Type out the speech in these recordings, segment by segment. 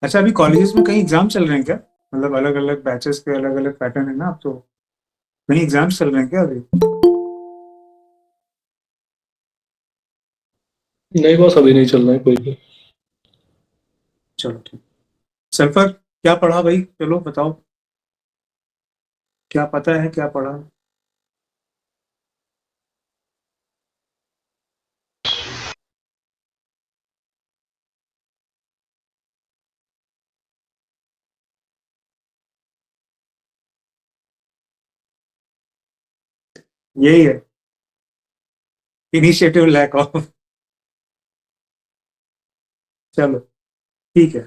अच्छा, अभी कॉलेजेस में कहीं एग्जाम चल रहे हैं क्या? मतलब अलग अलग बैचेस के अलग अलग पैटर्न है ना, अब तो कहीं एग्जाम्स चल रहे हैं क्या अभी? नहीं बस अभी नहीं चल रहा है कोई भी। चलो ठीक। सल्फर, क्या पढ़ा भाई? चलो बताओ, क्या पता है, क्या पढ़ा? यही है, इनिशिएटिव लैक ऑफ। चलो ठीक है,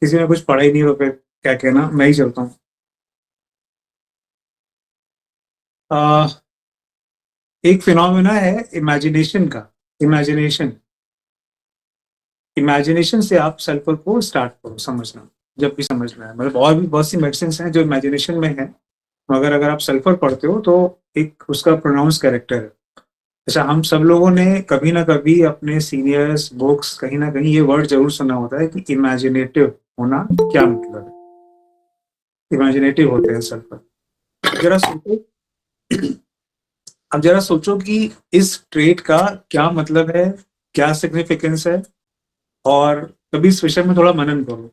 किसी ने कुछ पढ़ा ही नहीं तो फिर क्या कहना, मैं ही चलता हूँ। आ, एक फिनोमेना है इमेजिनेशन का। इमेजिनेशन, इमेजिनेशन से आप सल्फर को स्टार्ट करो समझना, जब भी समझना है। मतलब और भी बहुत सी मेडिसिन हैं जो इमेजिनेशन में है, मगर अगर आप सल्फर पढ़ते हो तो एक उसका प्रोनाउंस कैरेक्टर है। अच्छा, हम सब लोगों ने कभी ना कभी अपने सीनियर्स बुक्स कहीं ना कहीं ये वर्ड जरूर सुना होता है कि इमेजिनेटिव होना क्या मतलब है। इमेजिनेटिव होते हैं सल्फर। जरा सोचो, अब जरा सोचो कि इस ट्रेट का क्या मतलब है, क्या सिग्निफिकेंस है, और कभी इस विषय में थोड़ा मनन करो,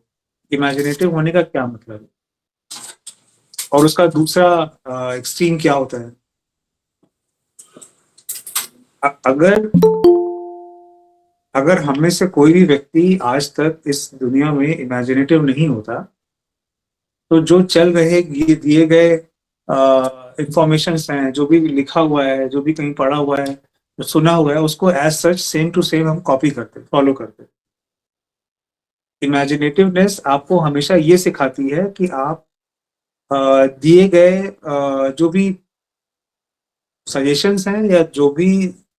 इमेजिनेटिव होने का क्या मतलब है और उसका दूसरा एक्सट्रीम क्या होता है। अगर अगर हम में से कोई भी व्यक्ति आज तक इस दुनिया में इमेजिनेटिव नहीं होता, तो जो चल रहे ये दिए गए इंफॉर्मेशन हैं, जो भी लिखा हुआ है, जो भी कहीं पढ़ा हुआ है, जो सुना हुआ है, उसको as such same to same हम कॉपी करते, फॉलो करते। इमेजिनेटिवनेस आपको हमेशा ये सिखाती है कि आप दिए गए जो भी सजेशंस हैं, या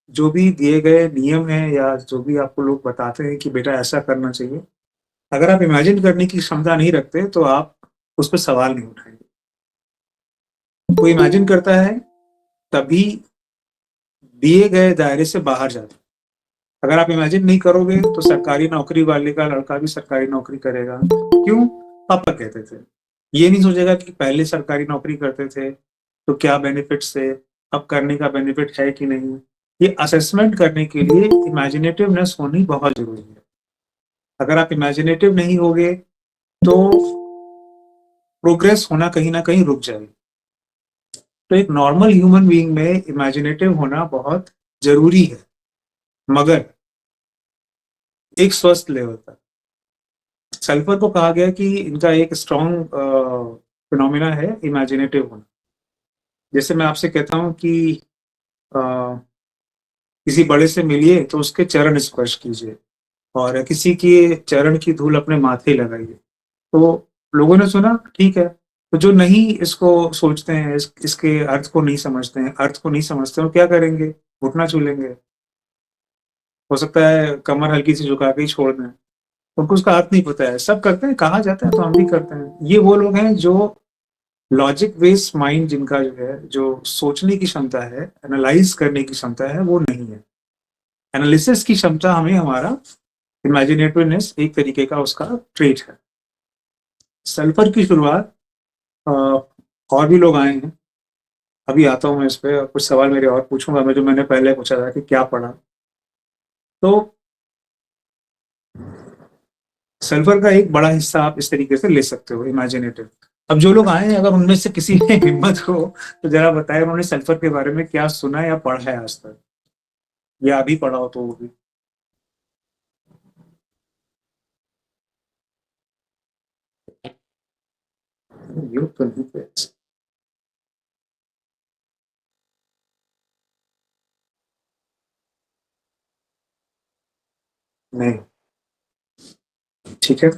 जो भी दिए गए नियम हैं, या जो भी आपको लोग बताते हैं कि बेटा ऐसा करना चाहिए, अगर आप इमेजिन करने की क्षमता नहीं रखते तो आप उस पर सवाल नहीं उठाएंगे। कोई इमेजिन करता है तभी दिए गए दायरे से बाहर जाता है। अगर आप इमेजिन नहीं करोगे तो सरकारी नौकरी वाले का लड़का भी सरकारी नौकरी करेगा। क्यों? पापा कहते थे। ये नहीं सोचेगा कि पहले सरकारी नौकरी करते थे तो क्या बेनिफिट्स थे, अब करने का बेनिफिट है कि नहीं। ये असेसमेंट करने के लिए इमेजिनेटिवनेस होनी बहुत जरूरी है। अगर आप इमेजिनेटिव नहीं होगे तो प्रोग्रेस होना कहीं ना कहीं रुक जाएगी। तो एक नॉर्मल ह्यूमन बीइंग में इमेजिनेटिव होना बहुत जरूरी है, मगर एक स्वस्थ लेवल पर। सल्फर को कहा गया कि इनका एक स्ट्रॉन्ग फिनोमिना है इमेजिनेटिव होना। जैसे मैं आपसे कहता हूँ कि अ, किसी बड़े से मिलिए तो उसके चरण स्पर्श कीजिए, और किसी के चरण की धूल अपने माथे लगाइए। तो लोगों ने सुना, ठीक है। तो जो नहीं इसको सोचते हैं, इसके अर्थ को नहीं समझते हैं, अर्थ को नहीं समझते हैं, वो क्या करेंगे? घुटना छू लेंगे। हो सकता है कमर हल्की सी झुका के ही छोड़ दें। उनको उसका अर्थ नहीं पता है। सब करते हैं, कहा जाता है तो हम भी करते हैं। ये वो लोग हैं जो लॉजिक बेस्ड माइंड, जिनका जो है, जो सोचने की क्षमता है, एनालाइज करने की क्षमता है, वो नहीं है। एनालिसिस की क्षमता हमें हमारा इमेजिनेटिवनेस एक तरीके का उसका ट्रेट है। सल्फर की शुरुआत अ, और भी लोग आए हैं, अभी आता हूँ मैं इस पे। कुछ सवाल मेरे और पूछूंगा मैं, जो मैंने पहले पूछा था कि क्या पढ़ा। तो सल्फर का एक बड़ा हिस्सा आप इस तरीके से ले सकते हो, इमेजिनेटिव। अब जो लोग आए हैं, अगर उनमें से किसी में हिम्मत हो तो जरा बताएं उन्होंने सल्फर के बारे में क्या सुना या पढ़ा है आज तक, या अभी पढ़ा हो तो वो भी। ये तो नहीं है। नहीं, ठीक है।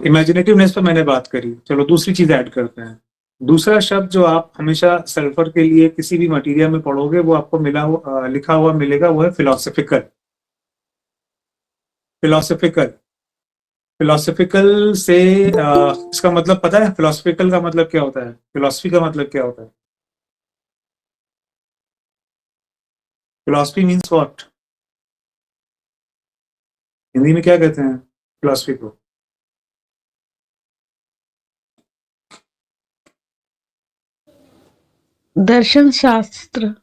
इमेजिनेटिवनेस पे मैंने बात करी, चलो दूसरी चीज ऐड करते हैं। दूसरा शब्द जो आप हमेशा सल्फर के लिए किसी भी मटेरियल में पढ़ोगे, वो आपको लिखा हुआ मिलेगा, वो है फिलोसफिकल। फिलोसफिकल, फिलोसफिकल से इसका मतलब पता है? फिलोसफिकल का मतलब क्या होता है? फिलोसफी का मतलब क्या होता है? Philosophy means what? हिंदी में क्या कहते हैं? फिलॉसफी को? दर्शन शास्त्र।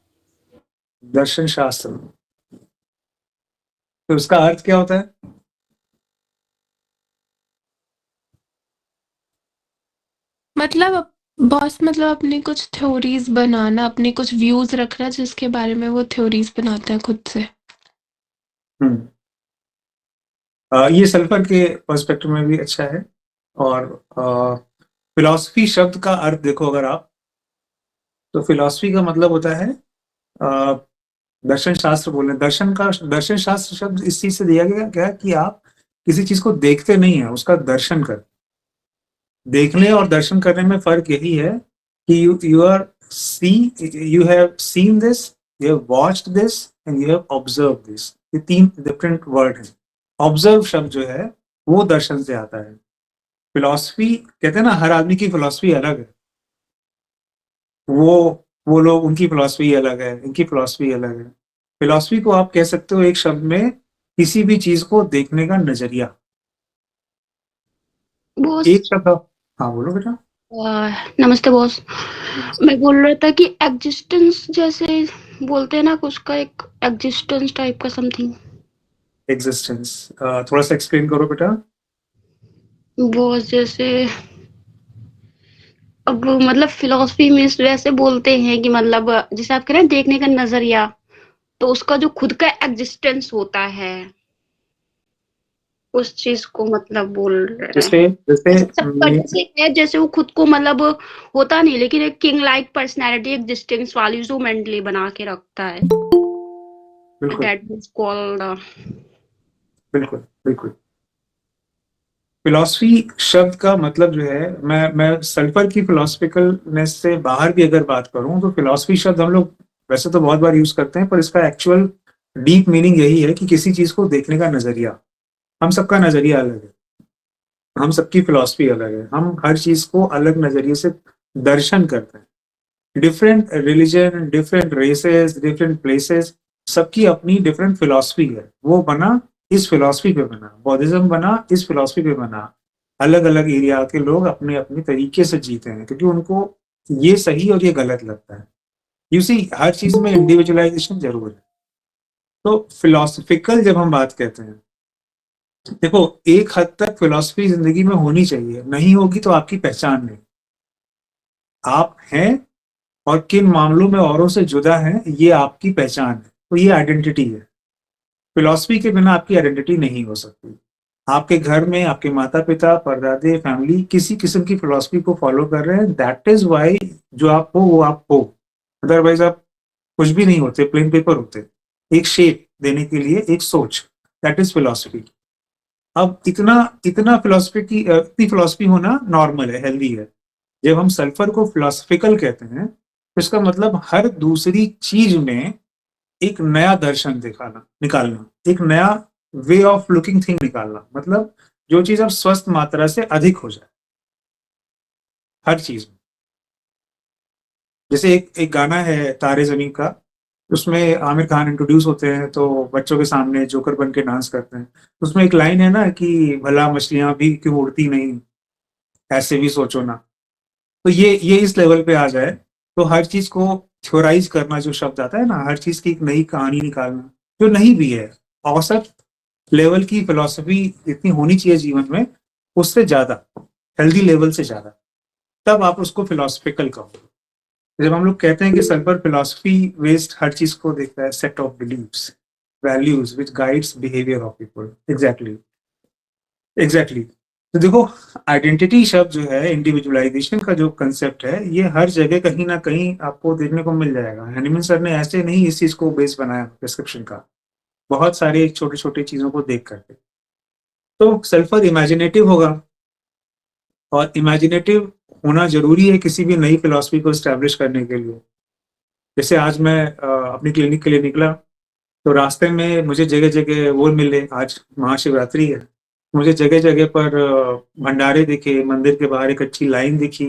दर्शन शास्त्र। तो उसका अर्थ क्या होता है? मतलब बॉस मतलब अपनी कुछ थ्योरीज बनाना, अपने कुछ व्यूज रखना जिसके बारे में वो थ्योरीज बनाते हैं खुद से। ये सल्फर के पर्सपेक्टिव में भी अच्छा है। और फिलॉसफी शब्द का अर्थ देखो अगर आप, तो फिलॉसफी का मतलब होता है दर्शन शास्त्र बोले। दर्शन शास्त्र शब्द इस चीज से दिया गया क्या कि आप किसी चीज को देखते नहीं है, उसका दर्शन कर। देखने और दर्शन करने में फर्क यही है कि you have seen this, you have watched this and you have observe this. ये 3 डिफरेंट वर्ड हैं। ऑब्जर्व शब्द जो है वो दर्शन से आता है। फिलॉसफी कहते हैं ना, हर आदमी की फिलॉसफी अलग है। वो लोग, उनकी फिलॉसफी अलग है, इनकी फिलॉसफी अलग है। फिलॉसफी को आप कह सकते हो एक शब्द में किसी भी चीज को देखने का नजरिया। बॉस। एक शब्द। हाँ बोलो बेटा। नमस्ते बॉस। मैं बोल रहा था कि एग्जिस्टेंस जैसे बोलते हैं ना, कुछ का एक एग्जिस्टेंस टाइप का समथिंग। एग्जिस्टेंस थोड़ा सा एक्सप्लेन करो बेटा। बॉस जैसे अब मतलब फिलॉसफी में वैसे बोलते हैं कि मतलब जैसे आप कह रहे हैं देखने का नजरिया, तो उसका जो खुद का एग्जिस्टेंस होता है उस चीज को मतलब बोल रहे हैं। जैसे जैसे सबका जैसे है, जैसे वो खुद को मतलब होता नहीं, लेकिन एक किंग लाइक पर्सनैलिटी एग्जिस्टेंस वाली जो मेंटली बना के रखता है। बिल्कुल That is called बिल्कुल बिल्कुल। फिलॉसफी शब्द का मतलब जो है, मैं सल्फर की फिलोसफिकलनेस से बाहर भी अगर बात करूं तो फिलॉसफी शब्द हम लोग वैसे तो बहुत बार यूज करते हैं, पर इसका एक्चुअल डीप मीनिंग यही है कि किसी चीज को देखने का नजरिया। हम सबका नजरिया अलग है, हम सबकी फिलॉसफी अलग है, हम हर चीज को अलग नजरिए से दर्शन करते हैं। Different religion, different races, different places, सबकी अपनी डिफरेंट फिलॉसफी है। वो बना इस फिलॉसफी पे बना, बौद्धिज्म बना इस फिलॉसफी पे बना। अलग अलग एरिया के लोग अपने अपने तरीके से जीते हैं क्योंकि उनको ये सही और ये गलत लगता है। यू सी, हर चीज में इंडिविजुअलाइजेशन जरूर है। तो फिलोसफिकल जब हम बात कहते हैं, देखो एक हद तक फिलॉसफी जिंदगी में होनी चाहिए, नहीं होगी तो आपकी पहचान नहीं। आप हैं और किन मामलों में औरों से जुदा हैं, ये आपकी पहचान है, तो ये आइडेंटिटी है। फिलॉसफी के बिना आपकी आइडेंटिटी नहीं हो सकती। आपके घर में आपके माता पिता, परदादे, फैमिली किसी किस्म की फिलॉसफी को फॉलो कर रहे हैं, दैट इज वाई जो आप हो वो आप हो। अदरवाइज आप कुछ भी नहीं होते, प्लेन पेपर होते। एक शेप देने के लिए एक सोच, दैट इज फिलॉसफी। अब इतना इतना इतनी फिलॉसफी होना नॉर्मल है, हेल्दी है। जब हम सल्फर को फिलोसफिकल कहते हैं तो इसका मतलब हर दूसरी चीज में एक नया दर्शन दिखाना, निकालना, एक नया वे ऑफ लुकिंग थिंग निकालना। मतलब जो चीज अब स्वस्थ मात्रा से अधिक हो जाए हर चीज में। जैसे एक गाना है तारे जमीन का, उसमें आमिर खान इंट्रोड्यूस होते हैं तो बच्चों के सामने जोकर बन के डांस करते हैं। उसमें एक लाइन है ना कि भला मछलियां भी क्यों उड़ती नहीं, ऐसे भी सोचो ना। तो ये इस लेवल पे आ जाए तो हर चीज को थ्योराइज करना, जो शब्द आता है ना, हर चीज की एक नई कहानी निकालना, जो नहीं भी है, औसत लेवल की फिलॉसफी इतनी होनी चाहिए जीवन में, उससे ज्यादा, हेल्दी लेवल से ज्यादा, तब आप उसको फिलोसफिकल कहो। जब हम लोग कहते हैं कि सल्फर फिलॉसफी वेस्ट हर चीज को देखता है, set of beliefs, values which guides behaviour of people. Exactly exactly. तो देखो, आइडेंटिटी शब्द जो है, इंडिविजुअलाइजेशन का जो कंसेप्ट है, ये हर जगह कहीं ना कहीं आपको देखने को मिल जाएगा। हनीमन सर ने ऐसे नहीं इस चीज को बेस बनाया प्रिस्क्रिप्शन का, बहुत सारे छोटे छोटे चीजों को देख करके। तो सल्फर इमेजिनेटिव होगा, और इमेजिनेटिव होना जरूरी है किसी भी नई फिलॉसफी को स्टैब्लिश करने के लिए। जैसे आज मैं अपनी क्लिनिक के लिए निकला तो रास्ते में मुझे जगह जगह वो मिले, आज महाशिवरात्रि है, मुझे जगह जगह पर भंडारे दिखे, मंदिर के बाहर एक अच्छी लाइन दिखी।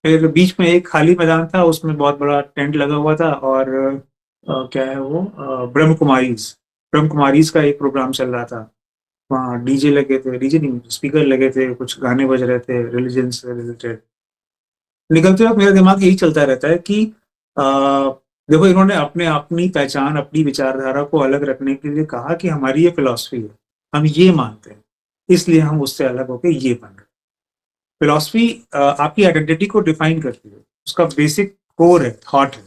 फिर बीच में एक खाली मैदान था, उसमें बहुत बड़ा टेंट लगा हुआ था, और क्या है वो, ब्रह्म कुमारीज का एक प्रोग्राम चल रहा था। वहाँ डीजे लगे थे, डीजे नहीं स्पीकर लगे थे, कुछ गाने बज रहे थे रिलीजन से रिलेटेड। निकलते वक्त मेरा दिमाग यही चलता रहता है कि देखो इन्होंने अपनी पहचान, अपनी विचारधारा को अलग रखने के लिए कहा कि हमारी ये फिलॉसफी है, हम ये मानते हैं, इसलिए हम उससे अलग होकर ये बन रहे। फिलॉसफी आपकी आइडेंटिटी को डिफाइन करती है, उसका बेसिक कोर है, थॉट है।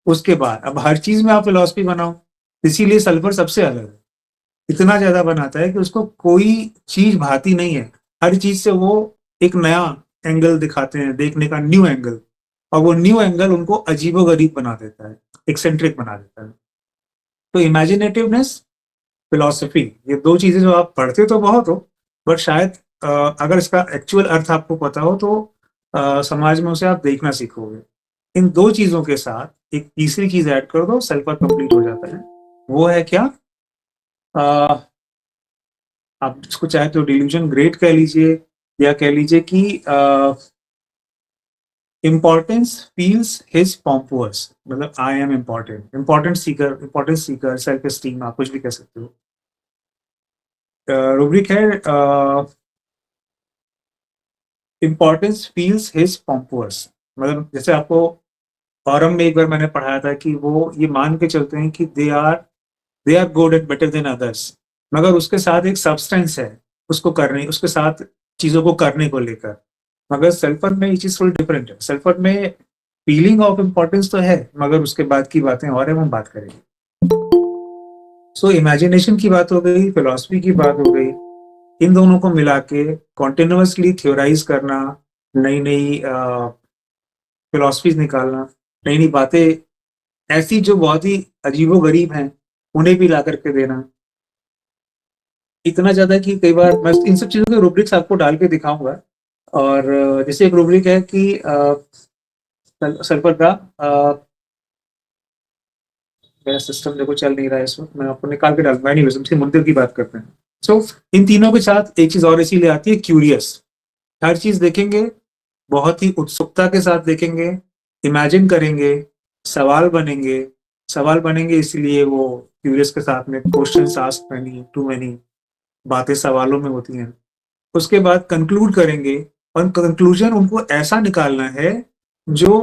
उसके बाद अब हर चीज में आप फिलॉसफी बनाओ, इसीलिए सल्फर सबसे अलग है, इतना ज्यादा बनाता है कि उसको कोई चीज भाती नहीं है। हर चीज से वो एक नया एंगल दिखाते हैं, देखने का न्यू एंगल, और वो न्यू एंगल उनको अजीबोगरीब बना देता है, एक्सेंट्रिक बना देता है। तो इमेजिनेटिवनेस, फिलॉसफी, ये दो चीजें जो आप पढ़ते तो बहुत हो, बट शायद अगर इसका एक्चुअल अर्थ आपको पता हो तो समाज में उसे आप देखना सीखोगे। इन दो चीजों के साथ एक तीसरी चीज ऐड कर दो, सल्फर कंप्लीट हो जाता है। वो है क्या? आप इसको चाहे तो डिल्यूजन ग्रेट कह लीजिए, या कह लीजिए कि इम्पोर्टेंस फील्स हिज पॉम्पुअस, मतलब I am important, importance Sikar, self esteem, आप कुछ भी कह सकते हो। रूब्रिक है इम्पोर्टेंस फील्स हिज पॉम्पुअस, मतलब जैसे आपको फॉरम में एक बार मैंने पढ़ाया था कि वो ये मान के चलते हैं कि they are good and better than others, मगर उसके साथ एक सब्सटेंस है उसको करने, उसके साथ चीजों को करने को लेकर। मगर सल्फर में ये चीज थोड़ी डिफरेंट है। सल्फर में फीलिंग ऑफ इम्पोर्टेंस तो है, मगर उसके बाद की बातें और है, हम बात करेंगे। सो इमेजिनेशन की बात हो गई, फिलॉसफी की बात हो गई, इन दोनों को मिला के कॉन्टिन्यूसली थ्योराइज करना, नई नई फिलॉसफीज निकालना, नई नई बातें ऐसी जो बहुत ही अजीबोगरीब हैं उन्हें भी ला करके देना, इतना ज्यादा कि कई बार मैं इन सब चीजों के रूब्रिक्स आपको डाल के दिखाऊंगा। और जैसे एक रूब्रिक है कि सल्फर का मेरा सिस्टम देखो चल नहीं रहा है इस वक्त, मैं आपको निकाल के डालूंगा। नहीं, वैसे मंदिर की बात करते हैं। सो इन तीनों के साथ एक चीज और इसीलिए आती है, क्यूरियस। हर चीज देखेंगे, बहुत ही उत्सुकता के साथ देखेंगे, इमेजिन करेंगे, सवाल बनेंगे इसलिए वो क्यूरियस के साथ में questions ask many, to many बातें सवालों में होती हैं। उसके बाद कंक्लूड करेंगे, और कंक्लूजन उनको ऐसा निकालना है जो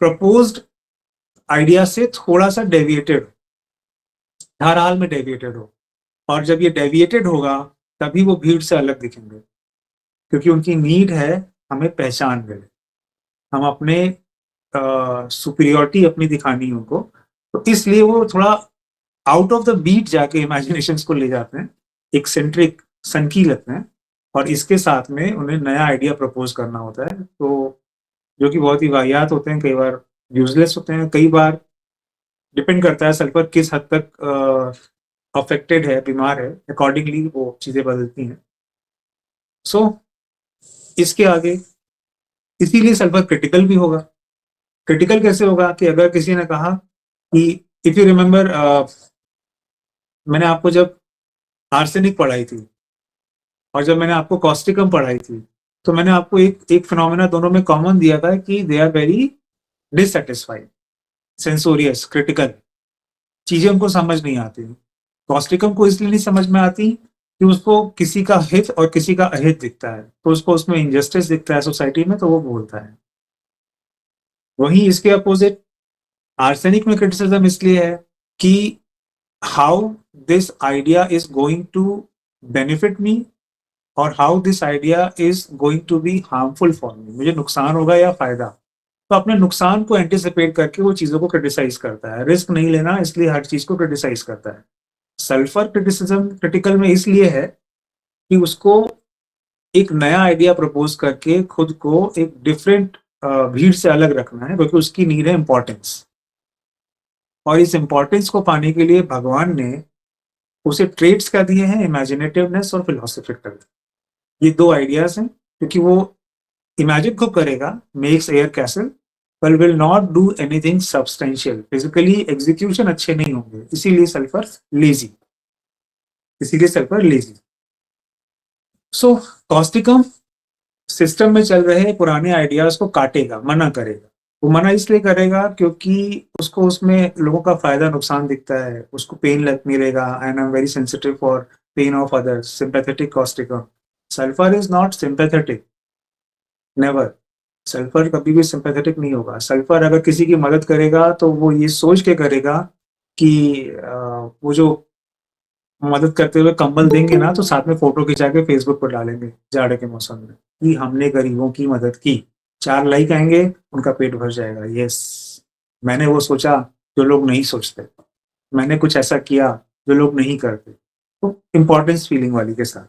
प्रपोज्ड आइडिया से थोड़ा सा डेविएटेड, हर हाल में डेविएटेड हो। और जब ये डेविएटेड होगा तभी वो भीड़ से अलग दिखेंगे, क्योंकि उनकी नीड है हमें पहचान मिले, हम अपने सुपीरियरिटी अपनी दिखानी है उनको। तो इसलिए वो थोड़ा आउट ऑफ द बीट जाके इमेजिनेशंस को ले जाते हैं, एक्सेंट्रिक, सनकी लगते हैं, और इसके साथ में उन्हें नया आइडिया प्रपोज करना होता है, तो जो कि बहुत ही वाहियात होते हैं, कई बार यूजलेस होते हैं, कई बार डिपेंड करता है सल्फर किस हद तक अफेक्टेड है, बीमार है, अकॉर्डिंगली वो चीजें बदलती हैं। सो इसके आगे इसीलिए सल्फर क्रिटिकल भी होगा। क्रिटिकल कैसे होगा कि अगर किसी ने कहा कि इफ यू रिमेंबर, मैंने आपको जब आर्सेनिक पढ़ाई थी और जब मैंने आपको कॉस्टिकम पढ़ाई थी, तो मैंने आपको एक फिनोमेना दोनों में कॉमन दिया था कि they are very dissatisfied, censorious, critical, चीजें उनको समझ नहीं आती। कॉस्टिकम को इसलिए नहीं समझ में आती कि उसको किसी का हित और किसी का अहित दिखता है, तो उसको उसमें इनजस्टिस दिखता है सोसाइटी में, तो वो बोलता है। वहीं इसके अपोजिट आर्सेनिक में क्रिटिसिज्म इसलिए है कि how this idea is going to benefit me, और how this idea is going to be harmful for me, मुझे नुकसान होगा या फायदा। तो अपने नुकसान को एंटिसिपेट करके वो चीजों को क्रिटिसाइज करता है, रिस्क नहीं लेना इसलिए हर चीज को क्रिटिसाइज करता है। सल्फर क्रिटिसिज्म क्रिटिकल में इसलिए है कि उसको एक नया आइडिया प्रपोज करके खुद को एक डिफरेंट भीड़ से अलग रखना है, क्योंकि उसकी नीड है इंपॉर्टेंस, और इस इंपॉर्टेंस को पाने के लिए भगवान ने उसे ट्रेट्स क्या दिए हैं, इमेजिनेटिवनेस और फिलोसफिकल। ये दो आइडियाज हैं, क्योंकि वो इमेजिन खूब करेगा, मेक्स एयर कैसल, पर will not do anything substantial, physically execution अच्छे नहीं होंगे, इसीलिए सल्फर लेजी, सो कॉस्टिकम सिस्टम में चल रहे पुराने आइडियाज को काटेगा, मना करेगा। वो मना इसलिए करेगा क्योंकि उसको उसमें लोगों का फायदा नुकसान दिखता है, उसको पेन लग मिलेगा, and I am very sensitive for pain of others, sympathetic causticum. Sulfur is not sympathetic, never. Sulphur कभी भी सिंपैथेटिक नहीं होगा. सल्फर अगर किसी की मदद करेगा तो वो ये सोच के करेगा कि वो जो मदद करते हुए कंबल देंगे ना तो साथ में फोटो खिंचा के फेसबुक पर डालेंगे जाड़े के मौसम में कि हमने गरीबों की मदद की. 4 लाइक आएंगे, उनका पेट भर जाएगा. यस, मैंने वो सोचा जो लोग नहीं सोचते, मैंने कुछ ऐसा किया जो लोग नहीं करते. तो इम्पोर्टेंस फीलिंग वाली के साथ.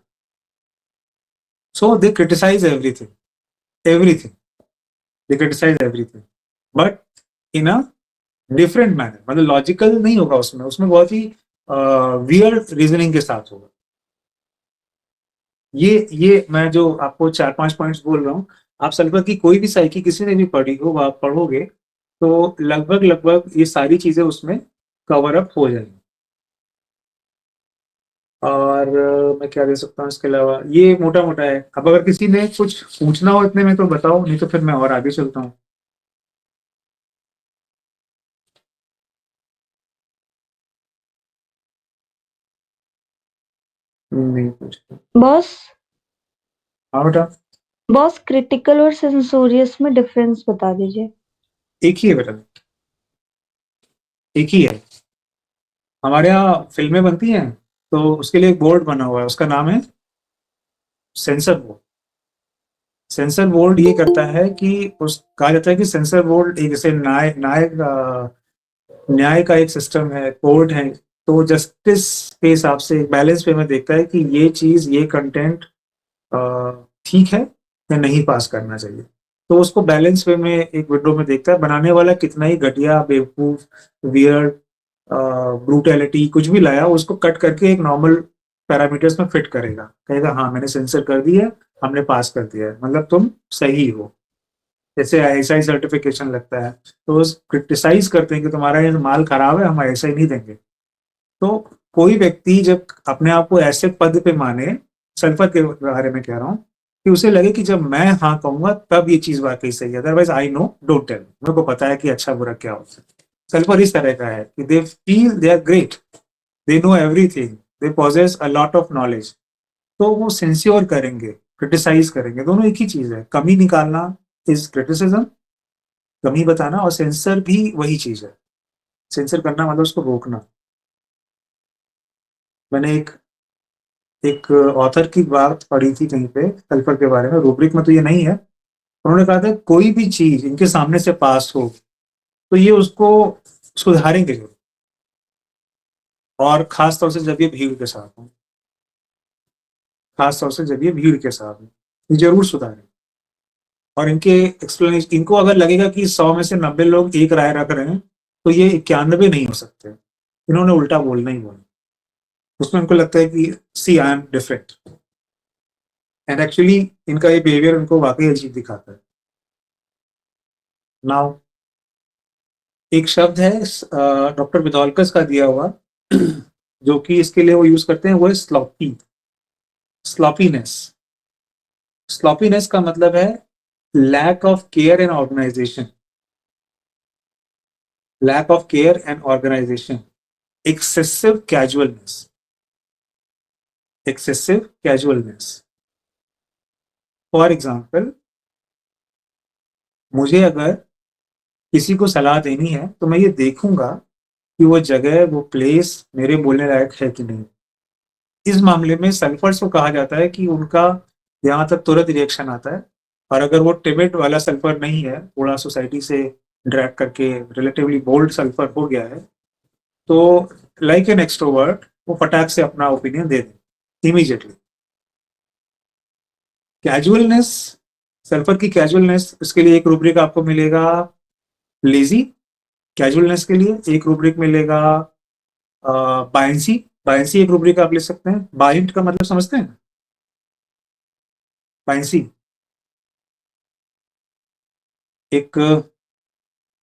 So they criticize everything they criticize everything, but in a different manner. मतलब लॉजिकल नहीं होगा उसमें बहुत ही वियर्ड रीजनिंग के साथ होगा. ये मैं जो आपको 4-5 पॉइंट्स बोल रहा हूँ, आप सल्फर की कोई भी साइकी किसी ने भी पढ़ी हो, आप पढ़ोगे तो लगभग ये सारी चीजें उसमें कवर अप हो जाएंगी. और मैं क्या दे सकता हूँ इसके अलावा, ये मोटा मोटा है. अब अगर किसी ने कुछ पूछना हो इतने में तो बताओ, नहीं तो फिर मैं और आगे चलता हूँ. नहीं पूछता. बॉस हाँ बेटा, बॉस क्रिटिकल और सेंसोरियस में डिफरेंस बता दीजिए. एक ही है बेटा, एक ही है. हमारे यहाँ फिल्में बनती हैं तो उसके लिए एक बोर्ड बना हुआ है, उसका नाम है सेंसर बोर्ड. सेंसर बोर्ड ये करता है कि कहा जाता है कि सेंसर बोर्ड एक जैसे न्याय का एक सिस्टम है, कोर्ट है. तो जस्टिस के हिसाब से बैलेंस वे में देखता है कि ये चीज, ये कंटेंट ठीक है या नहीं पास करना चाहिए. तो उसको बैलेंस वे में एक विंडो में देखता है. बनाने वाला कितना ही घटिया, बेवकूफ, वियर्ड, ब्रूटैलिटी कुछ भी लाया, उसको कट करके एक नॉर्मल पैरामीटर्स में फिट करेगा. कहेगा हाँ मैंने सेंसर कर दिया, हमने पास कर दिया है, मतलब तुम सही हो. जैसे ISI सर्टिफिकेशन लगता है तो क्रिटिसाइज करते हैं कि तुम्हारा ये माल खराब है, हम ISI नहीं देंगे. तो कोई व्यक्ति जब अपने आप को ऐसे पद पे माने, सल्फर के बारे में कह रहा हूँ, कि उसे लगे कि जब मैं हाँ कहूंगा तब ये चीज वाकई सही है, otherwise I know don't tell, मेरे को पता है कि अच्छा बुरा क्या होता है. सल्फर इस तरह का है कि they feel they are great, they know everything, they possess a lot of knowledge. तो वो सेंस्योर करेंगे, क्रिटिसाइज करेंगे. दोनों एक ही चीज है. कमी निकालना इज क्रिटिसिज्म, कमी बताना, और सेंसर भी वही चीज है. सेंसर करना मतलब उसको रोकना. मैंने एक ऑथर की बात पढ़ी थी कहीं पे सल्फर के बारे में, रूब्रिक में तो ये नहीं है. उन्होंने कहा था कोई भी चीज इनके सामने से पास हो तो ये उसको सुधारेंगे जरूर, और खास तौर से जब ये भीड़ के साथ हो, खास तौर से जब ये भीड़ के साथ हो, ये जरूर सुधारें. और इनके एक्सप्लेनेशन, इनको अगर लगेगा कि 100 में से 90 लोग एक राय रख रहे हैं तो ये 91 नहीं हो सकते. इन्होंने उल्टा बोलना ही बोला. उसमें उनको लगता है कि see I am different, and actually इनका ये बिहेवियर उनको वाकई अजीब दिखाता है. नाउ एक शब्द है डॉक्टर विदौलकस का दिया हुआ, जो कि इसके लिए वो यूज करते हैं, वो है स्लॉपीनेस. स्लॉपीनेस का मतलब है lack of care and organisation. Lack of care and organisation. Excessive casualness. excessive casualness. For example, मुझे अगर किसी को सलाह देनी है तो मैं ये देखूंगा कि वो जगह, वो प्लेस मेरे बोलने लायक है कि नहीं. इस मामले में सल्फर्स को कहा जाता है कि उनका यहाँ तक तुरंत रिएक्शन आता है. और अगर वो टिबेट वाला सल्फर नहीं है, थोड़ा सोसाइटी से ड्रैग करके रिलेटिवली बोल्ड सल्फर हो गया है, तो लाइक एन एक्सट्रोवर्ट वो फटाक से अपना ओपिनियन दे दे इमीडिएटली. कैजुअलनेस, सल्फर की कैजुअलनेस, इसके लिए एक रूब्रिक आपको मिलेगा लेजी. कैजुअलनेस के लिए एक रूब्रिक मिलेगा बायंसी. बायंसी एक रूब्रिक आप ले सकते हैं. बाइंट का मतलब समझते हैं? बायंसी एक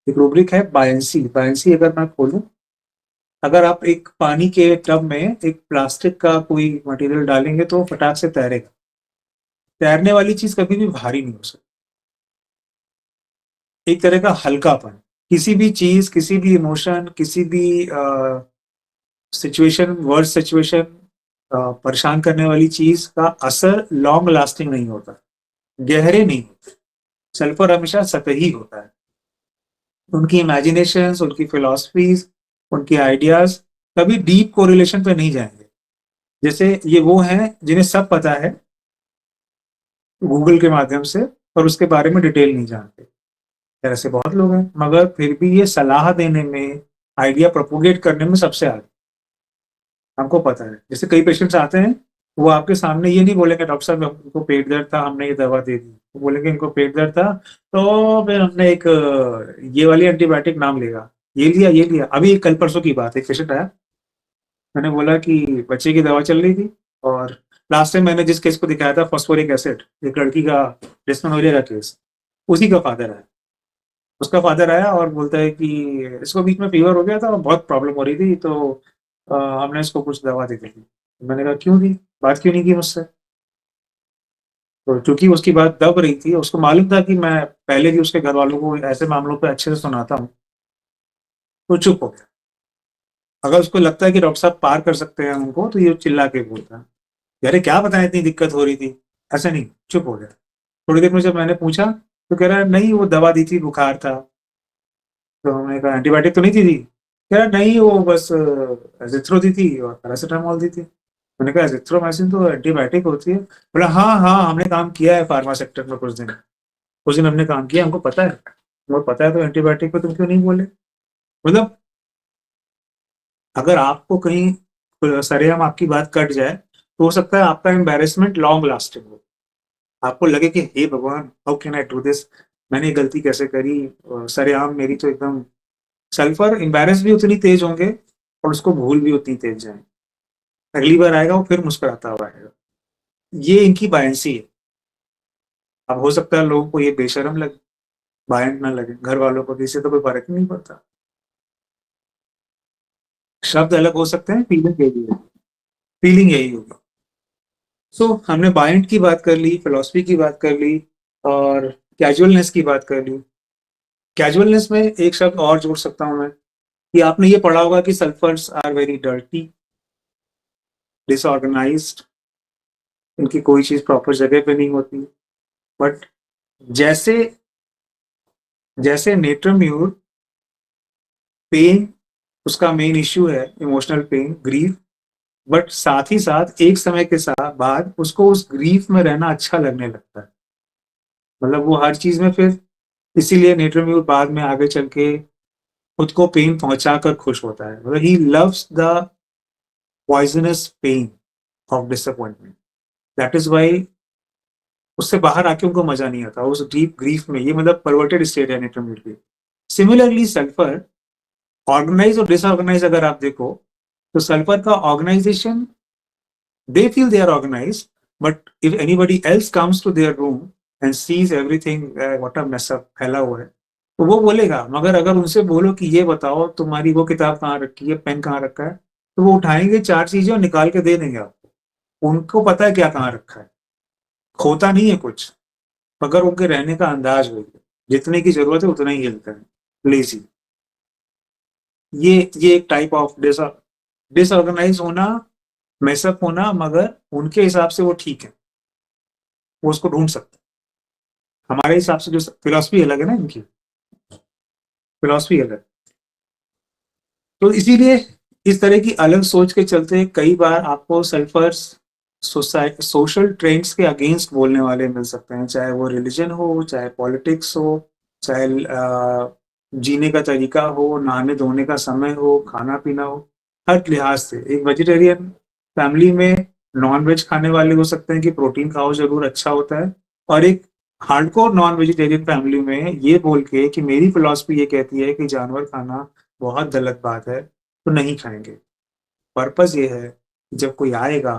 रूब्रिक है. बायंसी, बायंसी अगर मैं खोलूं, अगर आप एक पानी के टब में एक प्लास्टिक का कोई मटेरियल डालेंगे तो फटाक से तैरेगा. तैरने वाली चीज कभी भी भारी नहीं हो सकती. एक तरह का हल्कापन. किसी भी चीज, किसी भी इमोशन, किसी भी सिचुएशन, वर्स्ट सिचुएशन परेशान करने वाली चीज का असर लॉन्ग लास्टिंग नहीं होता, गहरे नहीं होते। सल्फर हमेशा सतही होता है। उनकी इमेजिनेशंस, उनकी फिलॉसफीज, उनके आइडियाज कभी डीप कोरिलेशन पे नहीं जाएंगे। जैसे ये वो हैं जिन्हें सब पता है गूगल के माध्यम से, और उसके बारे में डिटेल नहीं जानते। ऐसे बहुत लोग हैं, मगर फिर भी ये सलाह देने में, आइडिया प्रोपोगेट करने में सबसे आगे। हमको पता है, जैसे कई पेशेंट्स आते हैं, वो आपके सामने ये नहीं बोलेंगे डॉक्टर साहब इनको पेट दर्द था, हमने ये दवा दे दी। वो बोलेंगे इनको पेट दर्द था, तो फिर हमने एक ये वाली एंटीबायोटिक नाम लेगा, ये लिया ये लिया। अभी कल परसों की बात है, एक पेशेंट आया, मैंने बोला कि बच्चे की दवा चल रही थी, और लास्ट टाइम मैंने जिस केस को दिखाया था फॉस्फोरिक एसिड, एक लड़की का डिस्मेनोरिया का केस, उसी का फादर आया। उसका फादर आया और बोलता है कि इसको बीच में फीवर हो गया था और बहुत प्रॉब्लम हो रही थी, तो हमने इसको कुछ दवा दे दी थी। मैंने कहा क्यों दी, बात क्यों नहीं की मुझसे? तो चूंकि उसकी बात दब रही थी, उसको मालूम था कि मैं पहले भी उसके घर वालों को ऐसे मामलों पे अच्छे से सुनाता हूँ, तो चुप हो गया। अगर उसको लगता है कि डॉक्टर साहब पार कर सकते हैं उनको, तो ये चिल्ला के बोलता है, यारे क्या बताएं इतनी दिक्कत हो रही थी, ऐसा नहीं। चुप हो गया। थोड़ी देर में जब मैंने पूछा, तो कह रहा है नहीं वो दवा दी थी, बुखार था। तो मैंने कहा एंटीबायोटिक तो नहीं दी थी? कह रहा नहीं वो बस एजिथ्रो दी थी और पैरासीटामोल दी थी। मैंने कहा एजिथ्रोमाइसिन तो एंटीबायोटिक होती है? बोला हाँ हाँ हमने काम किया है फार्मा सेक्टर में कुछ दिन हमने काम किया, हमको पता है। तुमको पता है तो एंटीबायोटिक पे तुम क्यों नहीं बोले? मतलब अगर आपको कहीं सरेआम आपकी बात कट जाए, तो हो सकता है आपका एम्बेरसमेंट लॉन्ग लास्टिंग हो। आपको लगे कि हे भगवान how can I do this, मैंने ये गलती कैसे करी, सरेआम मेरी तो एकदम। सल्फर एम्बेरस भी उतनी तेज होंगे और उसको भूल भी उतनी तेज जाए। अगली बार आएगा वो फिर मुस्कुराता हुआ आएगा। ये इनकी बायंसी है। अब हो सकता है लोगों को ये बेशर्म लगे, बायंट ना लगे, घर वालों को इससे तो कोई फर्क ही नहीं पड़ता। शब्द अलग हो सकते हैं, फीलिंग यही है, फीलिंग यही होगी। सो हमने बायंट की बात कर ली, फिलोसफी की बात कर ली, और कैजुअलनेस की बात कर ली। कैजुअलनेस में एक शब्द और जोड़ सकता हूं मैं, कि आपने ये पढ़ा होगा कि sulphurs are very dirty, disorganised, इनकी कोई चीज प्रॉपर जगह पे नहीं होती। बट जैसे जैसे नेट्रम्यूर, पेन उसका मेन इश्यू है, इमोशनल पेन, ग्रीफ, बट साथ ही साथ एक समय के साथ बाद उसको उस ग्रीफ में रहना अच्छा लगने लगता है। मतलब वो हर चीज में फिर, इसीलिए नेट्रम्यूर बाद में आगे चल के खुद को पेन पहुंचाकर खुश होता है। मतलब he loves the poisonous pain of disappointment, that is why उससे बाहर आके उनको मजा नहीं आता उस डीप ग्रीफ में। ये मतलब परवर्टेड स्टेट है नेट्रम्यूर की। सिमिलरली सल्फर, ऑर्गेनाइज और डिसऑर्गेनाइज अगर आप देखो, तो सल्फर का organisation, they feel they are organized, but if anybody else comes to their room and sees everything, what a mess up फैला हुआ है, तो वो बोलेगा। मगर अगर उनसे बोलो कि ये बताओ तुम्हारी वो किताब कहाँ रखी है, पेन कहाँ रखा है, तो वो उठाएंगे चार चीजें और निकाल के दे देंगे आपको। उनको पता है क्या कहाँ रखा है, खोता नहीं है कुछ। मगर उनके रहने का अंदाज वही है, जितने की जरूरत है उतना ही हिलता है, लेजी। ये एक टाइप ऑफ डिसऑर्गेनाइज होना, मेसअप होना, मगर उनके हिसाब से वो ठीक है, वो उसको ढूंढ सकते हैं। हमारे हिसाब से जो फिलॉसफी अलग है ना, इनकी फिलॉसफी अलग। तो इसीलिए इस तरह की अलग सोच के चलते कई बार आपको सल्फर्स सोशल ट्रेंड्स के अगेंस्ट बोलने वाले मिल सकते हैं, चाहे वो रिलीजन हो, चाहे पॉलिटिक्स हो, चाहे जीने का तरीका हो, नहाने धोने का समय हो, खाना पीना हो। हर लिहाज से एक वेजिटेरियन फैमिली में नॉन वेज खाने वाले हो सकते हैं कि प्रोटीन खाओ जरूर, अच्छा होता है। और एक हार्डकोर नॉन वेजिटेरियन फैमिली में ये बोल के कि मेरी फिलॉसफी ये कहती है कि जानवर खाना बहुत गलत बात है, तो नहीं खाएंगे। पर्पस ये है कि जब कोई आएगा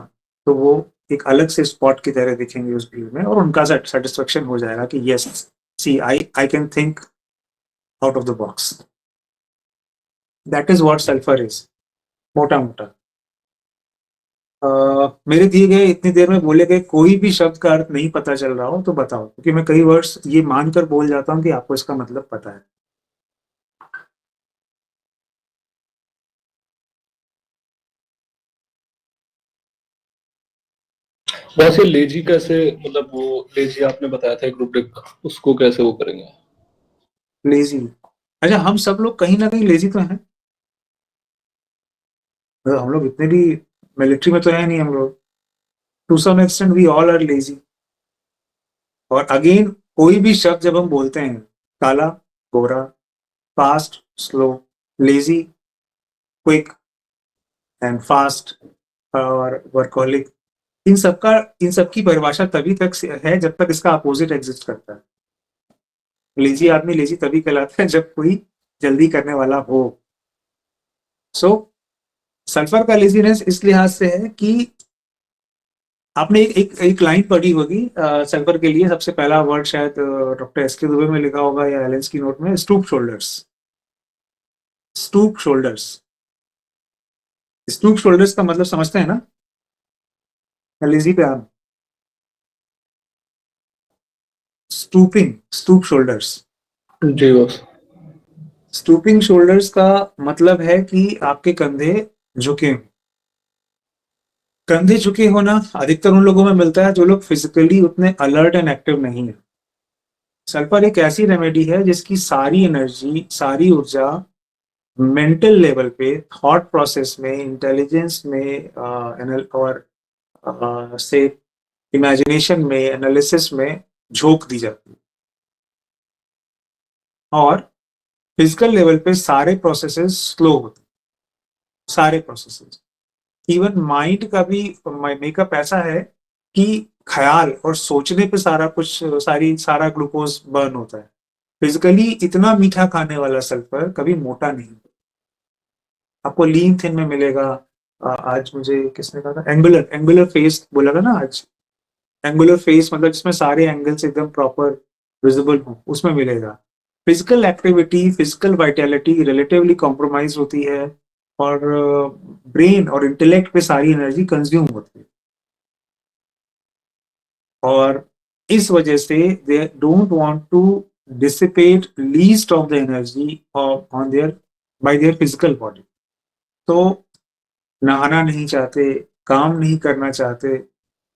तो वो एक अलग से स्पॉट की तरह दिखेंगे उस भीड़ में, और उनका सेटिस्फेक्शन हो जाएगा कि yes, see I can think out of the box. That is what sulphur is, मोटा मोटा। मेरे दिए गए इतनी देर में बोले गए कोई भी शब्द का अर्थ नहीं पता चल रहा हो तो बताओ, क्योंकि मैं कई वर्ड्स ये मानकर बोल जाता हूँ कि आपको इसका मतलब पता है। बॉस ये लेजी कैसे, मतलब वो लेजी आपने बताया था एक रूब्रिक, उसको कैसे वो करेंगे? लेजी, अच्छा हम सब लोग कहीं ना कहीं लेजी तो हैं। हम लोग इतने भी मिलिट्री में तो है नहीं हम लोग, to some extent we all are lazy. और अगेन कोई भी शब्द जब हम बोलते हैं, काला, गोरा, fast, slow, lazy, quick and fast और वर्कहोलिक, इन सबकी परिभाषा तभी तक है जब तक इसका अपोजिट एग्जिस्ट करता है। लेजी आदमी लेजी तभी कहलाता है जब कोई जल्दी करने वाला हो। सो सल्फर का लेजीनेस इस लिहाज से है कि आपने एक लाइन पढ़ी होगी सल्फर के लिए सबसे पहला वर्ड शायद डॉक्टर एस के दुबे में लिखा होगा या एलेंस की नोट में, stoop shoulders. Stoop shoulders, stoop shoulders का मतलब समझते हैं ना? लेजी पे आप स्टूपिंग, स्टूप शोल्डर्स। जी बॉस। स्टूपिंग शोल्डर्स का मतलब है कि आपके कंधे झुके हों। कंधे झुके होना अधिकतर उन लोगों में मिलता है जो लोग फिजिकली उतने अलर्ट एंड एक्टिव नहीं है। सल्फर एक ऐसी रेमेडी है जिसकी सारी एनर्जी, सारी ऊर्जा मेंटल लेवल पे, थॉट प्रोसेस में, इंटेलिजेंस में और से इमेजिनेशन में, एनालिसिस में झोंक दी जाती है। और फिजिकल लेवल पे सारे प्रोसेसेस स्लो होते हैं, सारे प्रोसेसेस। इवन माइंड का भी मेकअप ऐसा है कि ख्याल और सोचने पे सारा कुछ, सारा ग्लूकोज बर्न होता है। फिजिकली इतना मीठा खाने वाला सल्फर कभी मोटा नहीं। आपको लीन थिन में मिलेगा। आज मुझे किसने कहा था, एंगुलर एंगुलर फेस बोला था ना आज। एंगुलर फेस मतलब जिसमें सारे एंगल्स एकदम प्रॉपर विजिबल हो, उसमें मिलेगा। Physical activity, physical vitality relatively compromise होती है और ब्रेन और इंटेलेक्ट पे सारी एनर्जी कंज्यूम होती है। और इस वजह से they don't want to dissipate least of the energy on their by their physical body. तो नहाना नहीं चाहते, काम नहीं करना चाहते,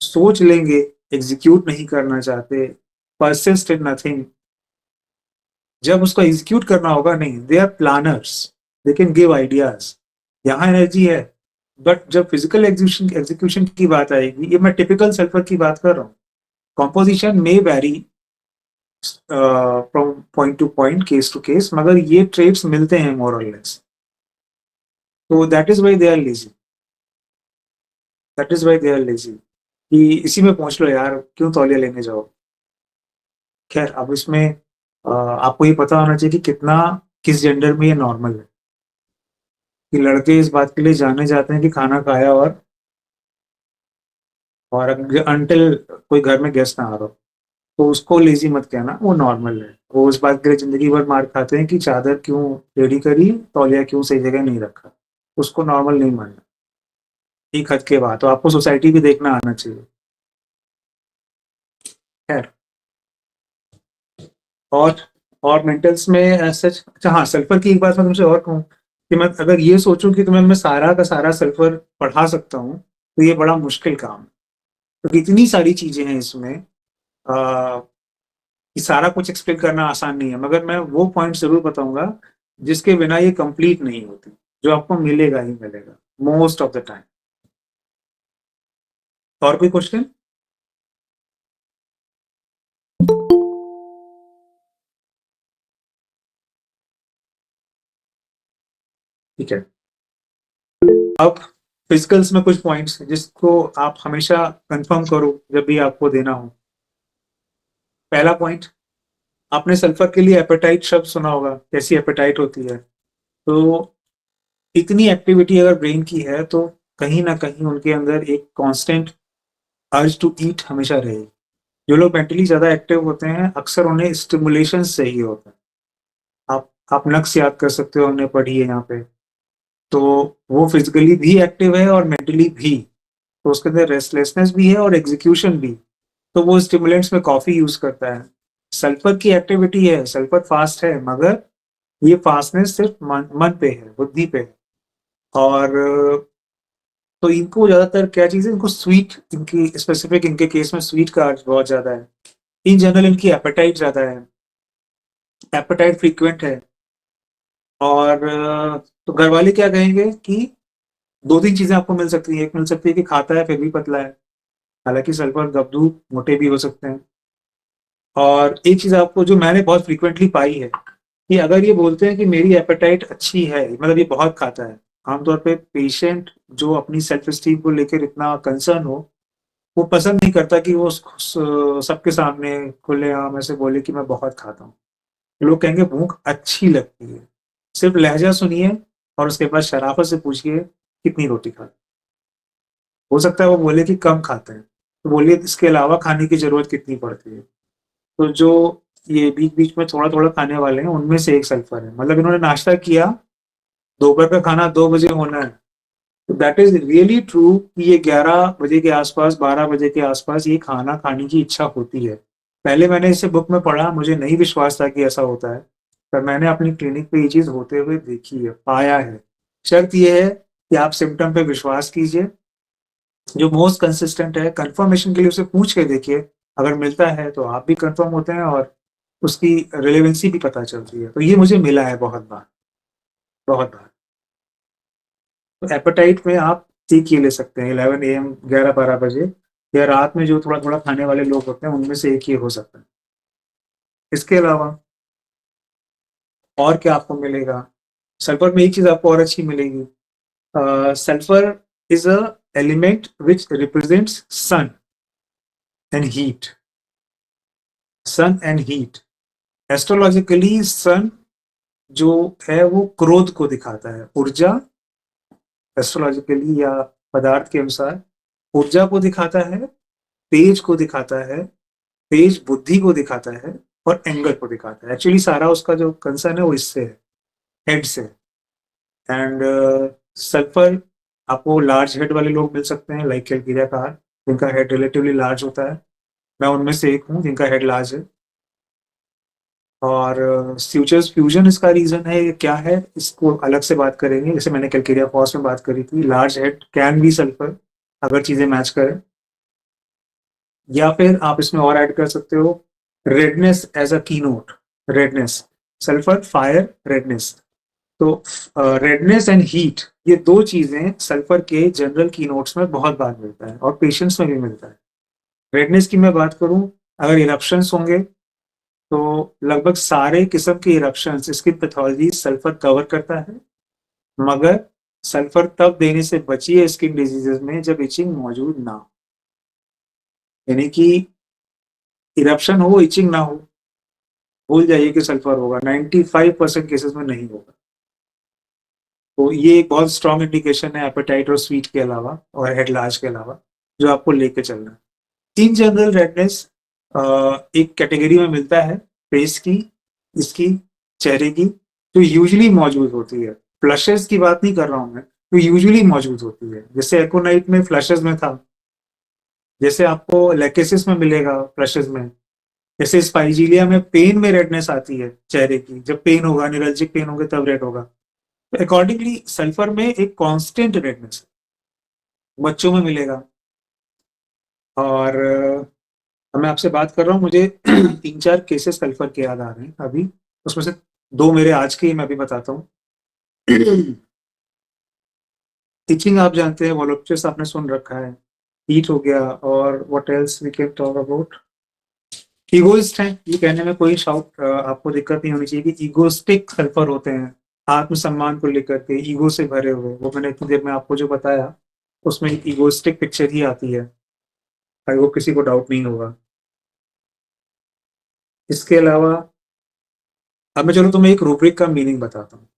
सोच लेंगे, एग्जीक्यूट नहीं करना चाहते, परसिस्ट इन नथिंग। जब उसको एग्जीक्यूट करना होगा नहीं, they are planners, they can give ideas, यहाँ एनर्जी है। बट जब फिजिकल एग्जीक्यूशन की बात आएगी, ये मैं टिपिकल सल्फर की बात कर रहा हूँ, कॉम्पोजिशन में vary from point to point, case to case, मगर ये ट्रेट्स मिलते हैं मोर और लेस। तो that is why they are lazy, that is why they are lazy कि इसी में पहुंच लो यार, क्यों तौलिया लेने जाओ। खैर अब इसमें आपको ये पता होना चाहिए कि कितना किस जेंडर में ये नॉर्मल है, कि लड़के इस बात के लिए जाने जाते हैं कि खाना खाया और अनटिल कोई घर में गेस्ट ना आ रहा हो, तो उसको लेजी मत कहना, वो नॉर्मल है। वो उस बात के लिए जिंदगी भर मार खाते हैं कि चादर क्यों रेडी करी, तौलिया क्यों सही जगह नहीं रखा, उसको नॉर्मल नहीं मानना। एक हद के बाद तो आपको सोसाइटी भी देखना आना चाहिए। खैर और मेंटल्स में सच, अच्छा हाँ, सल्फर की एक बात मैं तुमसे और कहूँ कि मैं अगर ये सोचूं कि तुम्हें मैं सारा का सारा सल्फर पढ़ा सकता हूँ, तो ये बड़ा मुश्किल काम है, क्योंकि इतनी सारी चीजें हैं इसमें कि सारा कुछ एक्सप्लेन करना आसान नहीं है। मगर मैं वो पॉइंट जरूर बताऊंगा जिसके बिना ये कंप्लीट नहीं होती, जो आपको मिलेगा ही मिलेगा मोस्ट ऑफ द टाइम। और कोई क्वेश्चन? ठीक है, अब फिजिकल्स में कुछ पॉइंट्स जिसको आप हमेशा कंफर्म करो जब भी आपको देना हो। पहला पॉइंट, आपने सल्फर के लिए एपेटाइट शब्द सुना होगा, कैसी एपेटाइट होती है। तो इतनी एक्टिविटी अगर ब्रेन की है तो कहीं ना कहीं उनके अंदर एक कांस्टेंट अर्ज टू ईट हमेशा रहेगी। जो लोग मेंटली ज्यादा एक्टिव होते हैं अक्सर उन्हें स्टिमुलेशन चाहिए होता है। आप नक्श याद कर सकते हो, हमने पढ़ी है यहाँ पे। तो वो फिजिकली भी एक्टिव है और मेंटली भी, तो उसके अंदर रेस्टलेसनेस भी है और एग्जीक्यूशन भी। तो वो स्टिमुलेंट्स में कॉफी यूज करता है। सल्फर की एक्टिविटी है, सल्फर फास्ट है, मगर ये फास्टनेस सिर्फ मन पे है, बुद्धि पे है। और तो इनको ज्यादातर क्या चीज है, इनको स्वीट, इनकी स्पेसिफिक इनके केस में स्वीट का अर्ज बहुत ज्यादा है। इन जनरल इनकी एपेटाइट ज्यादा है, एपेटाइट फ्रीक्वेंट है। और तो घर वाले क्या कहेंगे कि 2-3 चीजें आपको मिल सकती है। एक मिल सकती है कि खाता है फिर भी पतला है, हालांकि सल्फर गबदू मोटे भी हो सकते हैं। और एक चीज आपको जो मैंने बहुत फ्रीक्वेंटली पाई है कि अगर ये बोलते हैं कि मेरी एपेटाइट अच्छी है, मतलब ये बहुत खाता है, आमतौर पे पेशेंट जो अपनी सेल्फ स्टीम को लेकर इतना कंसर्न हो, वो पसंद नहीं करता कि वो सबके सामने खुलेआम ऐसे बोले कि मैं बहुत खाता हूँ। लोग कहेंगे भूख अच्छी लगती है। सिर्फ लहजा सुनिए और उसके बाद शराफत से पूछिए कितनी रोटी खाते। हो सकता है वो बोले कि कम खाते हैं, तो बोलिए इसके अलावा खाने की जरूरत कितनी पड़ती है। तो जो ये बीच बीच में थोड़ा थोड़ा खाने वाले हैं उनमें से एक सल्फर है। मतलब इन्होंने नाश्ता किया, दोपहर का खाना 2 बजे होना है, तो दैट इज रियली ट्रू कि ये 11 बजे के आसपास, 12 बजे के आसपास ये खाना खाने की इच्छा होती है। पहले मैंने इसे बुक में पढ़ा, मुझे नहीं विश्वास था कि ऐसा होता है, पर मैंने अपनी क्लिनिक पे ये चीज होते हुए देखी है, पाया है। शर्त यह है कि आप सिम्टम पे विश्वास कीजिए, जो मोस्ट कंसिस्टेंट है कंफर्मेशन के लिए उसे पूछ के देखिए, अगर मिलता है तो आप भी कंफर्म होते हैं और उसकी रिलेवेंसी भी पता चलती है। तो ये मुझे मिला है बहुत बार, बहुत बार। तो एपेटाइट में आप एक ये ले सकते हैं 11 AM 11-12 बजे, या रात में जो थोड़ा थोड़ा खाने वाले लोग होते हैं उनमें से एक ये हो सकता है। इसके अलावा और क्या आपको मिलेगा? सल्फर में एक चीज आपको और अच्छी मिलेगी, sulphur is a element which represents sun and heat. Sun and heat, astrologically sun जो है वो क्रोध को दिखाता है, ऊर्जा, एस्ट्रोलॉजिकली या पदार्थ के अनुसार ऊर्जा को दिखाता है, तेज को दिखाता है, तेज बुद्धि को दिखाता है, और एंगर को दिखाता है। एक्चुअली सारा उसका जो कंसर्न है वो इससे है, हेड से। एंड सल्फर आपको लार्ज हेड वाले लोग मिल सकते हैं, लाइक कैलकीरिया कार, जिनका हेड रिलेटिवली लार्ज होता है। मैं उनमें से एक हूँ जिनका हेड लार्ज है। और फ्यूचर्स फ्यूजन इसका रीजन है, ये क्या है इसको अलग से बात करेंगे। जैसे मैंने कैलकेरिया फॉस में बात करी थी, large head can be sulphur अगर चीजें मैच करें। या फिर आप इसमें और ऐड कर सकते हो रेडनेस एज अ की note, redness, sulphur, fire, redness. तो रेडनेस एंड हीट, ये 2 चीजें सल्फर के जनरल की नोट्स में बहुत बार मिलता है और पेशेंट्स में भी मिलता है। रेडनेस की मैं बात करूं, अगर इरप्शंस होंगे तो लगभग सारे किस्म के eruptions, skin pathology sulphur cover करता है। मगर सल्फर तब देने से बचिए स्किन डिजीजेस में जब इचिंग मौजूद ना हो, यानी कि इरप्शन हो, इचिंग ना हो, भूल जाइए कि सल्फर होगा। 95% केसेस में नहीं होगा। तो ये एक बहुत स्ट्रॉन्ग इंडिकेशन है एपेटाइट और स्वीट के अलावा और हेड लार्ज के अलावा, जो आपको लेके चलना है। इन जनरल रेडनेस एक कैटेगरी में मिलता है फेस की, इसकी, चेहरे की, जो यूजुअली मौजूद होती है। फ्लशेस की बात नहीं कर रहा हूं मैं, तो यूजुअली मौजूद होती है। जैसे एकोनाइट में फ्लशेस में था, जैसे आपको लेकेसिस में मिलेगा फ्लशेस में, जैसे स्पाइजीलिया में पेन में रेडनेस आती है चेहरे की, जब पेन होगा, न्यूरल्जिक पेन होगा तब रेड होगा। तो अकॉर्डिंगली सल्फर में एक कांस्टेंट रेडनेस बच्चों में मिलेगा। और मैं आपसे बात कर रहा हूँ, मुझे 3-4 केसेस सल्फर के याद आ रहे हैं अभी, उसमें से 2 मेरे आज के ही मैं भी बताता हूँ। टीचिंग आप जानते हैं, वोलुप्चस आपने सुन रखा है, हीट हो गया, और what else we can talk about. Egoist हैं, ये कहने में कोई शाउट आपको दिक्कत नहीं होनी चाहिए कि ईगोस्टिक सल्फर होते हैं, आत्मसम्मान को लेकर के ईगो से भरे हुए। वो मैंने इतनी देर में आपको जो बताया उसमें एक ईगोस्टिक पिक्चर ही आती है, आई होप किसी को डाउट नहीं होगा। इसके अलावा अब मैं चलो तुम्हें एक रूब्रिक का मीनिंग बताता हूँ।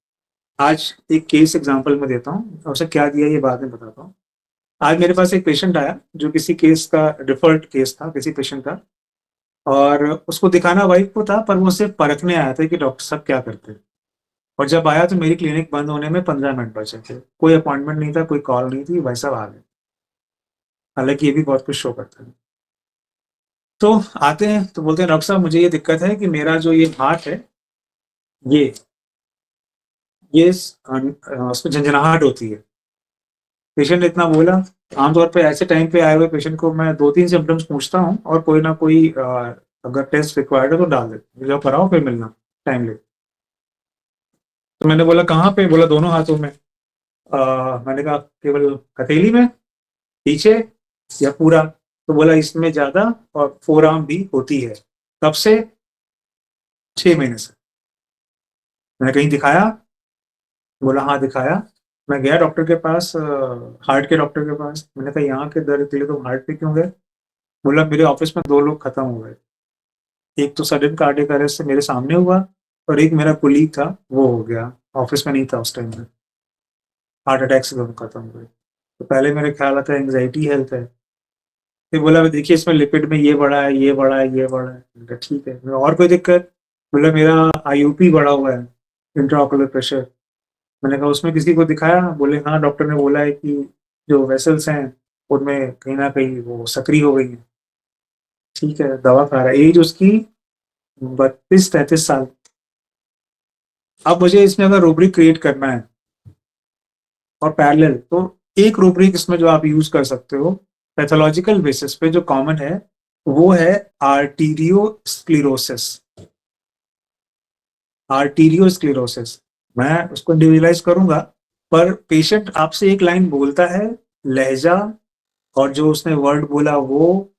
आज एक केस एग्जांपल में देता हूँ, और उसे क्या दिया ये बाद में बताता हूँ। आज मेरे पास एक पेशेंट आया जो किसी केस का डिफर्ड केस था, किसी पेशेंट का, और उसको दिखाना वाइफ को था, पर वो सिर्फ परखने आया था कि डॉक्टर साहब क्या करते हैं। और जब आया तो मेरी क्लिनिक बंद होने में 15 मिनट बचे थे, कोई अपॉइंटमेंट नहीं था, कोई कॉल नहीं थी, भाई साहब आ गए। हालांकि ये भी बहुत कुछ शो करता है। तो आते हैं तो बोलते हैं डॉक्टर साहब मुझे ये दिक्कत है कि मेरा जो ये हार्ट है, ये उसमें झंझनाहट होती है। पेशेंट ने इतना बोला। आमतौर पे ऐसे टाइम पे आए हुए पेशेंट को मैं 2-3 सिम्टम्स पूछता हूँ और कोई ना कोई अगर टेस्ट रिक्वायर्ड है तो डाल देते हैं, जब कराओ फिर मिलना टाइम ले। तो मैंने बोला कहाँ पे, बोला दोनों हाथों में। मैंने कहा केवल हथेली में, पीछे या पूरा? तो बोला इसमें ज्यादा और फोर आर्म भी होती है। कब से? 6 महीने से। मैंने कहीं दिखाया? बोला हाँ दिखाया। मैं गया डॉक्टर के पास, हार्ट के डॉक्टर के पास। मैंने कहा यहाँ के दर्द के लिए तुम हार्ट पे क्यों गए? बोला मेरे ऑफिस में 2 लोग खत्म हो गए, एक तो सडन कार्डियक अरेस्ट से मेरे सामने हुआ और एक मेरा कुलीग था वो हो गया, ऑफिस में नहीं था उस टाइम में, हार्ट अटैक से दोनों खत्म हुए। तो पहले मेरे ख्याल आता है एंग्जाइटी हेल्थ है। फिर बोला देखिए इसमें लिपिड में ये बढ़ा है, ये बढ़ा है, ये बढ़ा है। मैंने कहा ठीक है, और कोई दिक्कत? बोला मेरा आईयूपी बढ़ा हुआ है, इंट्राऑकुलर प्रेशर। मैंने कहा उसमें किसी को दिखाया? बोले हाँ डॉक्टर ने बोला है कि जो वेसल्स हैं उनमें कहीं ना कहीं वो सक्रिय हो गई है। ठीक है, दवा खा रहा है। एज उसकी 32-33 साल। अब मुझे इसमें अगर रूब्रिक क्रिएट करना है और पैरेलल, तो एक रूब्रिक इसमें जो आप यूज कर सकते हो पैथोलॉजिकल बेसिस पे जो कॉमन है वो है आर्टीरियोस्क्लेरोसिस। आर्टीरियोस्क्लेरोसिस मैं उसको इंडिविजुअलाइज करूंगा, पर पेशेंट आपसे एक लाइन बोलता है, लहजा और जो उसने वर्ड बोला वो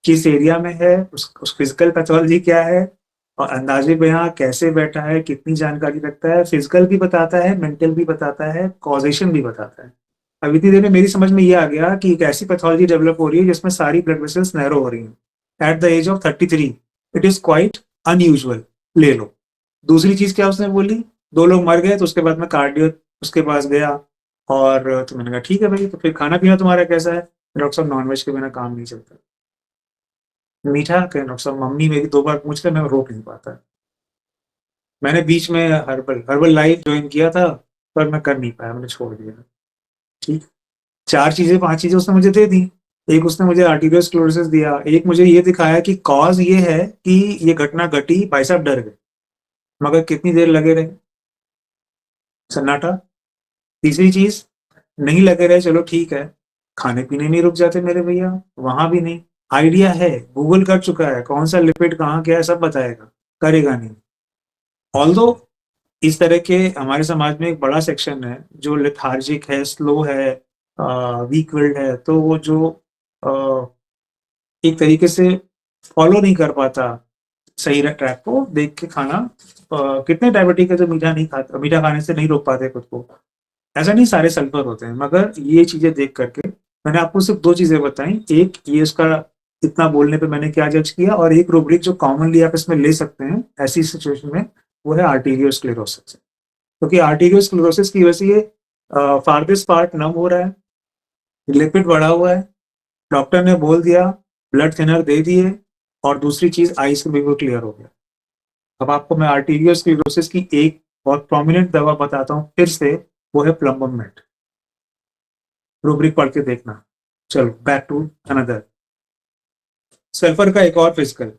किस एरिया में है, उस फिजिकल पैथोलॉजी क्या है, और अंदाजे बयां कैसे बैठा है, कितनी जानकारी रखता है, फिजिकल भी बताता है, मेंटल भी बताता है, कॉजेशन भी बताता है। अब इतनी देर में मेरी समझ में ये आ गया कि एक ऐसी पैथोलॉजी डेवलप हो रही है जिसमें सारी ब्लड वेसल्स नैरो हो रही हैं at the age of 33। It is quite unusual. ले लो। दूसरी चीज क्या उसने बोली, 2 लोग मर गए तो उसके बाद मैं कार्डियो उसके पास गया और तो मैंने कहा ठीक है भाई, तो फिर खाना पीना तुम्हारा कैसा है? डॉक्टर साहब नॉनवेज के बिना काम नहीं चलता। मीठा कहें डॉक्टर साहब, मम्मी मेरी 2 बार पूछ ले, मैं रोक नहीं पाता। मैंने बीच में हर्बल लाइफ ज्वाइन किया था पर मैं कर नहीं पाया, मैंने छोड़ दिया। ठीक, 4 चीजें 5 चीजें उसने मुझे दे दी। एक उसने मुझे आर्टीरियोस्क्लेरोसिस दिया, एक मुझे ये दिखाया कि कॉज ये है कि ये घटना घटी, भाई साहब डर गए, मगर कितनी देर लगे रहे? सन्नाटा। तीसरी चीज, नहीं लगे रहे चलो ठीक है, खाने पीने नहीं रुक जाते मेरे भैया, वहां भी नहीं। आइडिया है, गूगल कर चुका है, कौन सा लिपिड कहाँ क्या है सब बताएगा, करेगा नहीं। ऑल्दो इस तरह के हमारे समाज में एक बड़ा सेक्शन है जो लेथार्जिक है, स्लो है, वीक विल्ड है, तो वो जो एक तरीके से फॉलो नहीं कर पाता सही ट्रैक को देख के खाना। कितने डायबिटिक है जो मीठा नहीं खाता, मीठा खाने से नहीं रोक पाते खुद को। ऐसा नहीं सारे सल्फर होते हैं, मगर ये चीजें देख करके मैंने आपको सिर्फ 2 चीजें बताई। एक ये उसका इतना बोलने पे मैंने क्या जज किया, और एक रूब्रिक जो कॉमनली आप इसमें ले सकते हैं ऐसी सिचुएशन में, वो है आर्टीरियोस्क्लेरोसिस। क्योंकि आर्टीरियोस्क्लेरोसिस की वजह से ये फारदेस्ट पार्ट नम हो रहा है, लिपिड बढ़ा हुआ है, डॉक्टर ने बोल दिया, ब्लड थिनर दे दिए, और दूसरी चीज आईज से बिल्कुल क्लियर हो गया। अब आपको मैं आर्टीरियोस्क्लेरोसिस की एक बहुत प्रोमिनेंट दवा बताता हूँ फिर से, वो है प्लम्बमेट। रूब्रिक पढ़ के देखना। चलो बैक टू अनदर। सल्फर का एक और फिजिकल,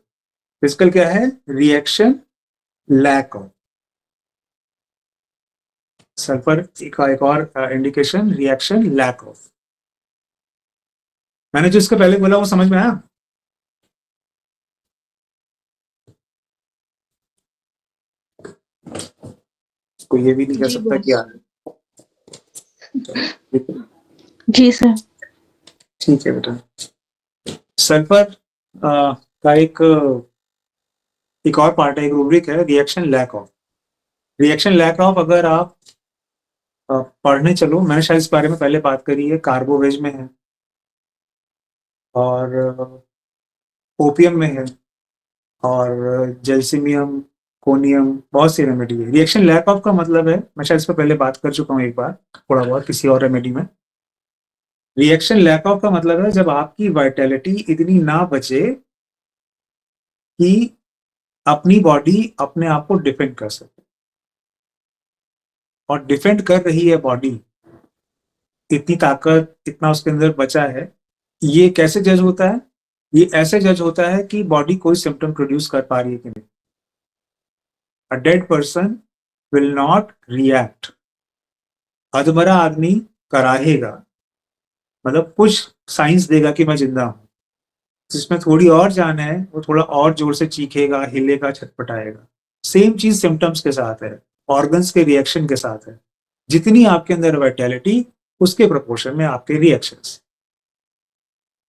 फिजिकल क्या है? Reaction lack of. सल्फर का एक और इंडिकेशन, रिएक्शन लैक ऑफ। मैंने जो इसके पहले बोला वो समझ में आया? कोई ये भी नहीं कह जी सकता कि बॉस। जी सर। ठीक है बेटा। सल्फर का एक और पार्ट है, एक रूब्रिक है, reaction lack of. Reaction lack of अगर आप पढ़ने चलो, मैंने शायद इस बारे में पहले बात करी है, कार्बोवेज में है और ओपियम में है और जेल्सिमियम, कोनियम, बहुत सी रेमेडी है। रिएक्शन लैक ऑफ का मतलब है, मैं शायद इस पर पहले बात कर चुका हूँ एक बार थोड़ा बहुत किसी और रेमेडी में। रिएक्शन लैक ऑफ का मतलब है जब आपकी वाइटैलिटी इतनी ना बचे कि अपनी बॉडी अपने आप को डिफेंड कर सके, और डिफेंड कर रही है बॉडी, इतनी ताकत, इतना उसके अंदर बचा है। ये कैसे जज होता है? ये ऐसे जज होता है कि बॉडी कोई सिम्टम प्रोड्यूस कर पा रही है कि नहीं। A dead person will not react. अधमरा आदमी कराहेगा, मतलब कुछ साइंस देगा कि मैं जिंदा हूं। जिसमें थोड़ी और जान है वो थोड़ा और जोर से चीखेगा, हिलेगा, छटपटाएगा। सेम चीज सिम्टम्स के साथ है, ऑर्गन्स के रिएक्शन के साथ है। जितनी आपके अंदर वाइटैलिटी उसके प्रोपोर्शन में आपके रिएक्शंस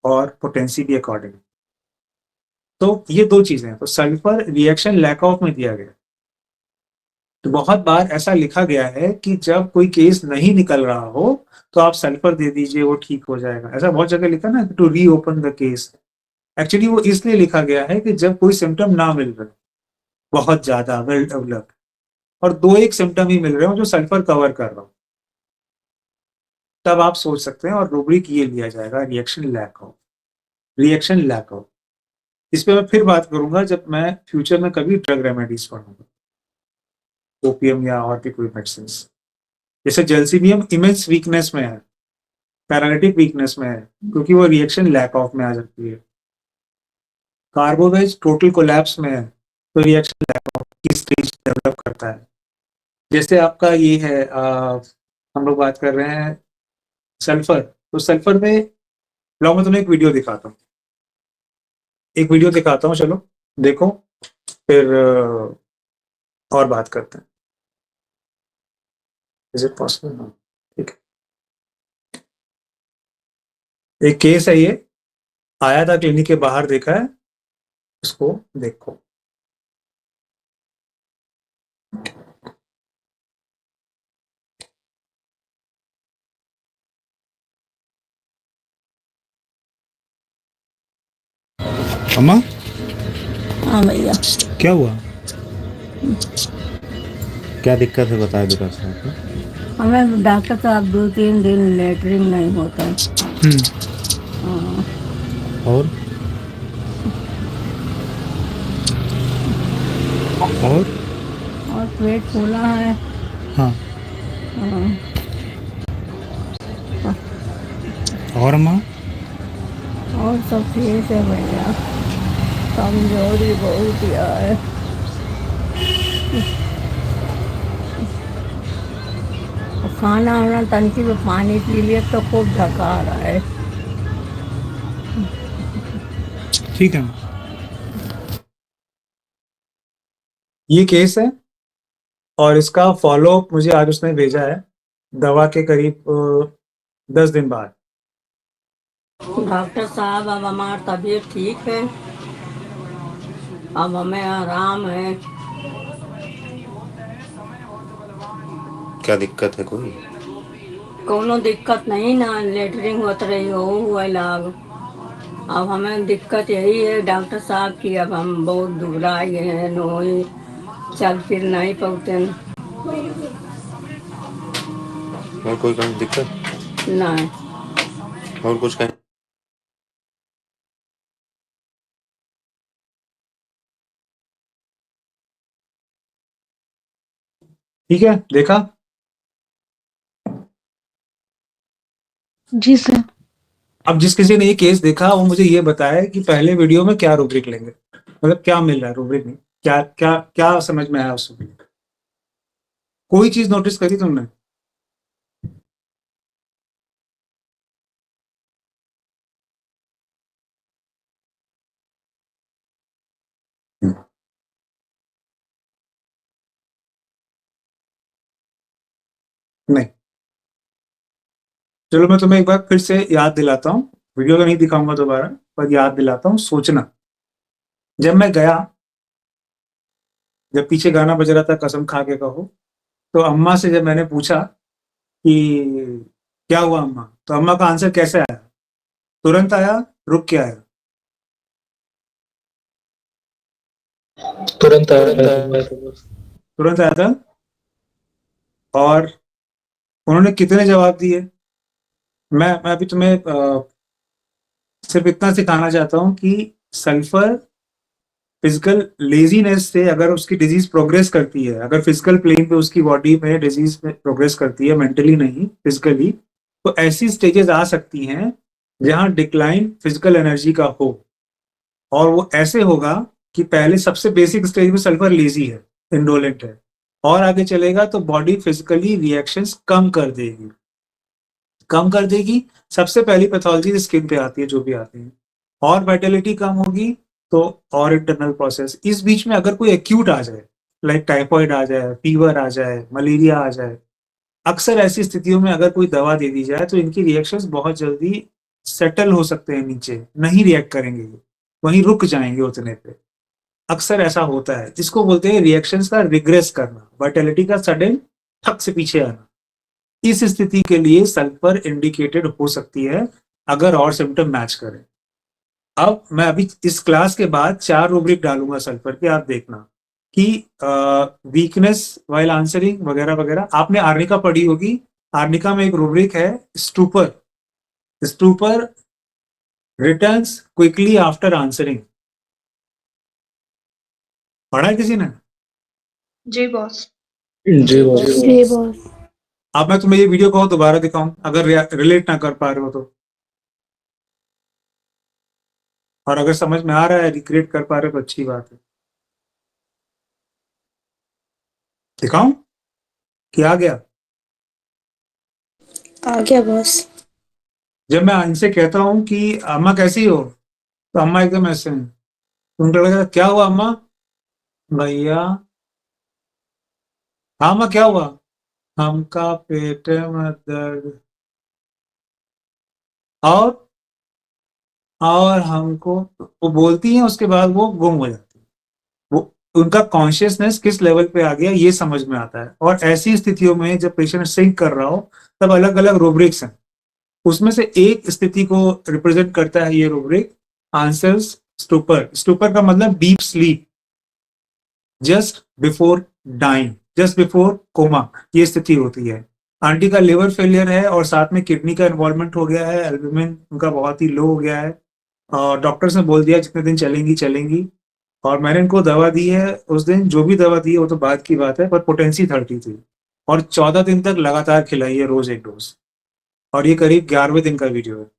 और पोटेंसी भी अकॉर्डिंग। तो ये दो चीजें हैं। तो सल्फर रिएक्शन लैक ऑफ में दिया गया। तो बहुत बार ऐसा लिखा गया है कि जब कोई केस नहीं निकल रहा हो तो आप सल्फर दे दीजिए, वो ठीक हो जाएगा। ऐसा बहुत जगह लिखा ना, to reopen the case. Actually वो इसलिए लिखा गया है कि जब कोई सिम्टम ना मिल रहे, बहुत ज्यादा वेल डेवलप्ड, और दो एक सिम्टम ही मिल रहे हो जो सल्फर कवर कर रहा हो, तब आप सोच सकते हैं और रूब्रिक ये लिया जाएगा, reaction lack of. Reaction lack of इस पे मैं फिर बात करूंगा जब मैं फ्यूचर में कभी ड्रग रेमेडीज पढ़ूंगा, ओपीएम या और भी कोई मेडिसिन। जैसे जेल्सिबियम इमेंस वीकनेस में है, पैरालिटिक वीकनेस में है, क्योंकि वो रिएक्शन लैक ऑफ में आ जाती है। कार्बोवेज टोटल कोलैप्स में है, तो रिएक्शन लैक ऑफ की स्टेज डेवलप करता है। जैसे आपका ये है हम लोग बात कर रहे हैं सल्फर, तो सल्फर में लाओ मैं तुम्हें एक वीडियो दिखाता हूँ। एक वीडियो दिखाता हूँ, चलो देखो, फिर और बात करते हैं। Is it possible? ठीक है। एक केस है, ये आया था क्लिनिक के बाहर, देखा है इसको, देखो। अम्मा हाँ भैया, क्या हुआ? क्या दिक्कत है बताए बेटा साहब को। हमें डॉक्टर साहब 2-3 दिन लेटरिन नहीं होता है। हाँ, और और पेट फूला है। हाँ, हाँ, और अम्मा और सब ठीक है भैया, कमजोरी बहुत है। खाना वाना टंकी में पानी पी लिए तो खूब ढका रहा है। ठीक है। ये केस है और इसका फॉलोअप मुझे आज उसने भेजा है, दवा के करीब 10 दिन बाद। डॉक्टर साहब अब हमारी तबीयत ठीक है, अब हमें आराम है। क्या दिक्कत है कोई? कोनो दिक्कत नहीं ना, लेटरिंग होत रही हो हुआ लाग। अब हमें दिक्कत यही है डॉक्टर साहब की, अब हम बहुत दुबराए गए हैं, नोई चल फिर नहीं पाते और कोई कहीं दिक्कत? नहीं। और कुछ कहीं? ठीक है, देखा? जी सर। अब जिस किसी ने ये केस देखा वो मुझे ये बताया कि पहले वीडियो में क्या रूब्रिक लेंगे, मतलब क्या मिल रहा है रूब्रिक में, क्या क्या क्या समझ में आया उस रूब्रिक? कोई चीज नोटिस करी तुमने? नहीं। चलो मैं तुम्हें एक बार फिर से याद दिलाता हूँ, वीडियो तो नहीं दिखाऊंगा दोबारा, पर याद दिलाता हूँ। सोचना, जब मैं गया, जब पीछे गाना बज रहा था कसम खा के कहो, तो अम्मा से जब मैंने पूछा कि क्या हुआ अम्मा, तो अम्मा का आंसर कैसे आया? तुरंत आया, रुक के आया? तुरंत आया था। तुरंत आया था। और उन्होंने कितने जवाब दिए? मैं अभी तुम्हें सिर्फ इतना सिखाना चाहता हूँ कि सल्फर फिजिकल लेजीनेस से अगर उसकी डिजीज प्रोग्रेस करती है, अगर फिजिकल प्लेन पे उसकी बॉडी में डिजीज में प्रोग्रेस करती है, मेंटली नहीं फिजिकली, तो ऐसी स्टेजेस आ सकती हैं जहां डिक्लाइन फिजिकल एनर्जी का हो। और वो ऐसे होगा कि पहले सबसे बेसिक स्टेज में सल्फर लेजी है, इंडोलेंट है, और आगे चलेगा तो बॉडी फिजिकली रिएक्शंस कम कर देगी। कम कर देगी। सबसे पहली पैथोलॉजी स्किन पे आती है, जो भी आती है। और वाइटलिटी कम होगी तो और इंटरनल प्रोसेस। इस बीच में अगर कोई एक्यूट आ जाए, लाइक टाइफॉइड आ जाए, फीवर आ जाए, मलेरिया आ जाए, अक्सर ऐसी स्थितियों में अगर कोई दवा दे दी जाए तो इनकी रिएक्शंस बहुत जल्दी सेटल हो सकते हैं, नीचे नहीं रिएक्ट करेंगे, वहीं रुक जाएंगे उतने पे। अक्सर ऐसा होता है, जिसको बोलते हैं रिएक्शंस का रिग्रेस करना, वाइटलिटी का सडन ठक से पीछे आना। इस स्थिति के लिए सल्फर इंडिकेटेड हो सकती है अगर और सिम्टम मैच करें। अब मैं अभी इस क्लास के बाद 4 रूब्रिक डालूंगा सल्फर के, आप देखना कि वीकनेस वाइल आंसरिंग वगैरह वगैरह। आपने आर्निका पढ़ी होगी, आर्निका में एक रूब्रिक है stupor. Stupor returns quickly after answering, पढ़ा है किसी ने? जी बॉस। जी बॉस। जी बॉस। अब मैं तुम्हें ये वीडियो कहो दोबारा दिखाऊं, अगर रिलेट ना कर पा रहे हो तो, और अगर समझ में आ रहा है, रिक्रिएट कर पा रहे हो तो अच्छी बात है। दिखाऊं कि आ गया? आ गया बॉस। जब मैं इनसे कहता हूं कि अम्मा कैसी हो, तो अम्मा एकदम ऐसे हैं। तुमको लगेगा क्या हुआ अम्मा? भैया हाँ अम्मा क्या हुआ? हमका पेट में दर्द। और हमको, वो बोलती है, उसके बाद वो गुम हो जाती है। वो उनका कॉन्शियसनेस किस लेवल पे आ गया ये समझ में आता है। और ऐसी स्थितियों में जब पेशेंट सिंक कर रहा हो तब अलग अलग रूब्रिक्स हैं, उसमें से एक स्थिति को रिप्रेजेंट करता है ये रूब्रिक, आंसर्स स्टूपर। स्टूपर का मतलब deep sleep just before dying, just before coma, ये स्थिति होती है। आंटी का लिवर फेलियर है और साथ में किडनी का इन्वॉल्वमेंट हो गया है, एल्ब्यूमिन उनका बहुत ही लो हो गया है, और डॉक्टर्स ने बोल दिया जितने दिन चलेंगी चलेंगी। और मैंने इनको दवा दी है, उस दिन जो भी दवा दी है वो तो बाद की बात है, पर पोटेंसी 30 थी, और 14 दिन तक लगातार खिलाई है, रोज एक डोज। और ये करीब 11वें दिन का वीडियो है।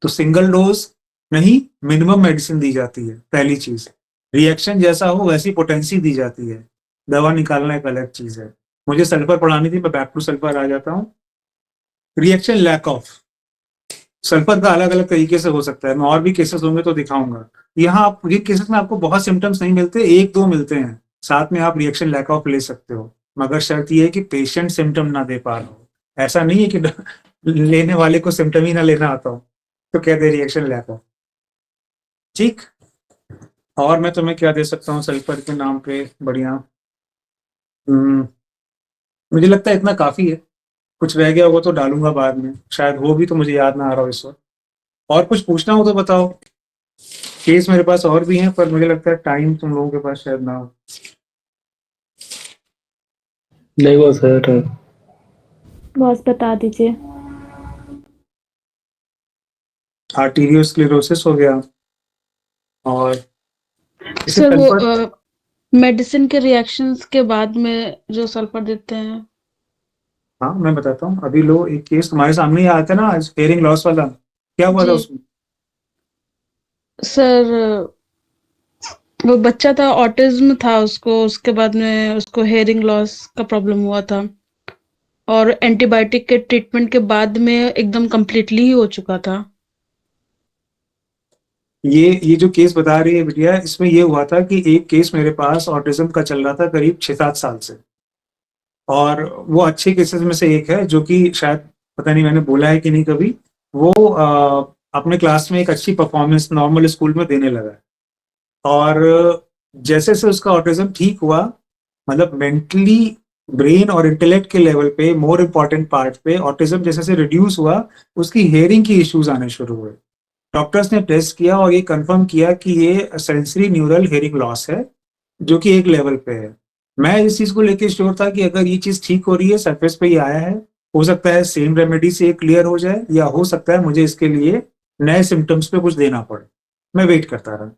तो सिंगल डोज नहीं, मिनिमम मेडिसिन दी जाती है। पहली चीज, रिएक्शन जैसा हो वैसी पोटेंसी दी जाती है, दवा निकालना एक अलग चीज है। मुझे सल्फर पढ़ानी थी, मैं बैक टू सल्फर आ जाता हूँ। रिएक्शन लैक ऑफ, सल्फर का अलग अलग तरीके से हो सकता है, मैं और भी केसेस होंगे तो दिखाऊंगा। यहाँ आप ये केसेस में आपको बहुत सिम्टम्स नहीं मिलते, 1-2 मिलते हैं, साथ में आप रिएक्शन लैक ऑफ ले सकते हो, मगर शर्त ये है कि पेशेंट सिम्टम ना दे पा रहा हो। ऐसा नहीं है कि लेने वाले को सिम्टम ही ना लेना आता हो तो कह दे रिएक्शन लैक ऑफ। ठीक, और मैं तुम्हें क्या दे सकता हूँ सल्फर के नाम पे बढ़िया? मुझे लगता है इतना काफी है, कुछ रह गया होगा तो डालूंगा बाद में, शायद हो भी तो मुझे याद ना आ रहा हो इस वक्त। और कुछ पूछना हो तो बताओ, केस मेरे पास और भी हैं, पर मुझे लगता है टाइम तुम लोगों के पास शायद ना हो। नहीं बॉस है टाइम। बॉस बता दीजिए। आर्टीरियोस्क्लेरोसिस हो गया, और इसे सर वो सल्फर, मेडिसिन के रिएक्शंस के बाद में जो सल्फर देते हैं। हाँ मैं बताता हूँ। अभी लो एक केस तुम्हारे सामने ही आया था ना आज, हेयरिंग लॉस वाला, क्या हुआ था जी उसमें? सर वो बच्चा था, ऑटिज्म था उसको, उसके बाद में उसको हेयरिंग लॉस का प्रॉब्लम हुआ था, और एंटीबायोटिक के ट्रीटमेंट के बाद में एकदम कम्प्लीटली ही हो चुका था। ये जो केस बता रही है बिटिया, इसमें ये हुआ था कि एक केस मेरे पास ऑटिज्म का चल रहा था करीब 6-7 साल से, और वो अच्छे केसेस में से एक है, जो कि शायद पता नहीं मैंने बोला है कि नहीं कभी, वो अपने क्लास में एक अच्छी परफॉर्मेंस नॉर्मल स्कूल में देने लगा है। और जैसे से उसका ऑटिज्म ठीक हुआ, मतलब मेंटली, ब्रेन और इंटेलेक्ट के लेवल पे, मोर इम्पोर्टेंट पार्ट पे ऑटिज्म जैसे से रिड्यूस हुआ, उसकी हेयरिंग की इश्यूज आने शुरू हुए। डॉक्टर्स ने टेस्ट किया और ये कंफर्म किया कि ये सेंसरी न्यूरल हेयरिंग लॉस है, जो कि एक लेवल पे है। मैं इस चीज को लेकर श्योर था कि अगर ये चीज ठीक हो रही है, सरफेस पे ही आया है, हो सकता है सेम रेमेडी से क्लियर हो जाए, या हो सकता है मुझे इसके लिए नए सिम्टम्स पे कुछ देना पड़े। मैं वेट करता रहा,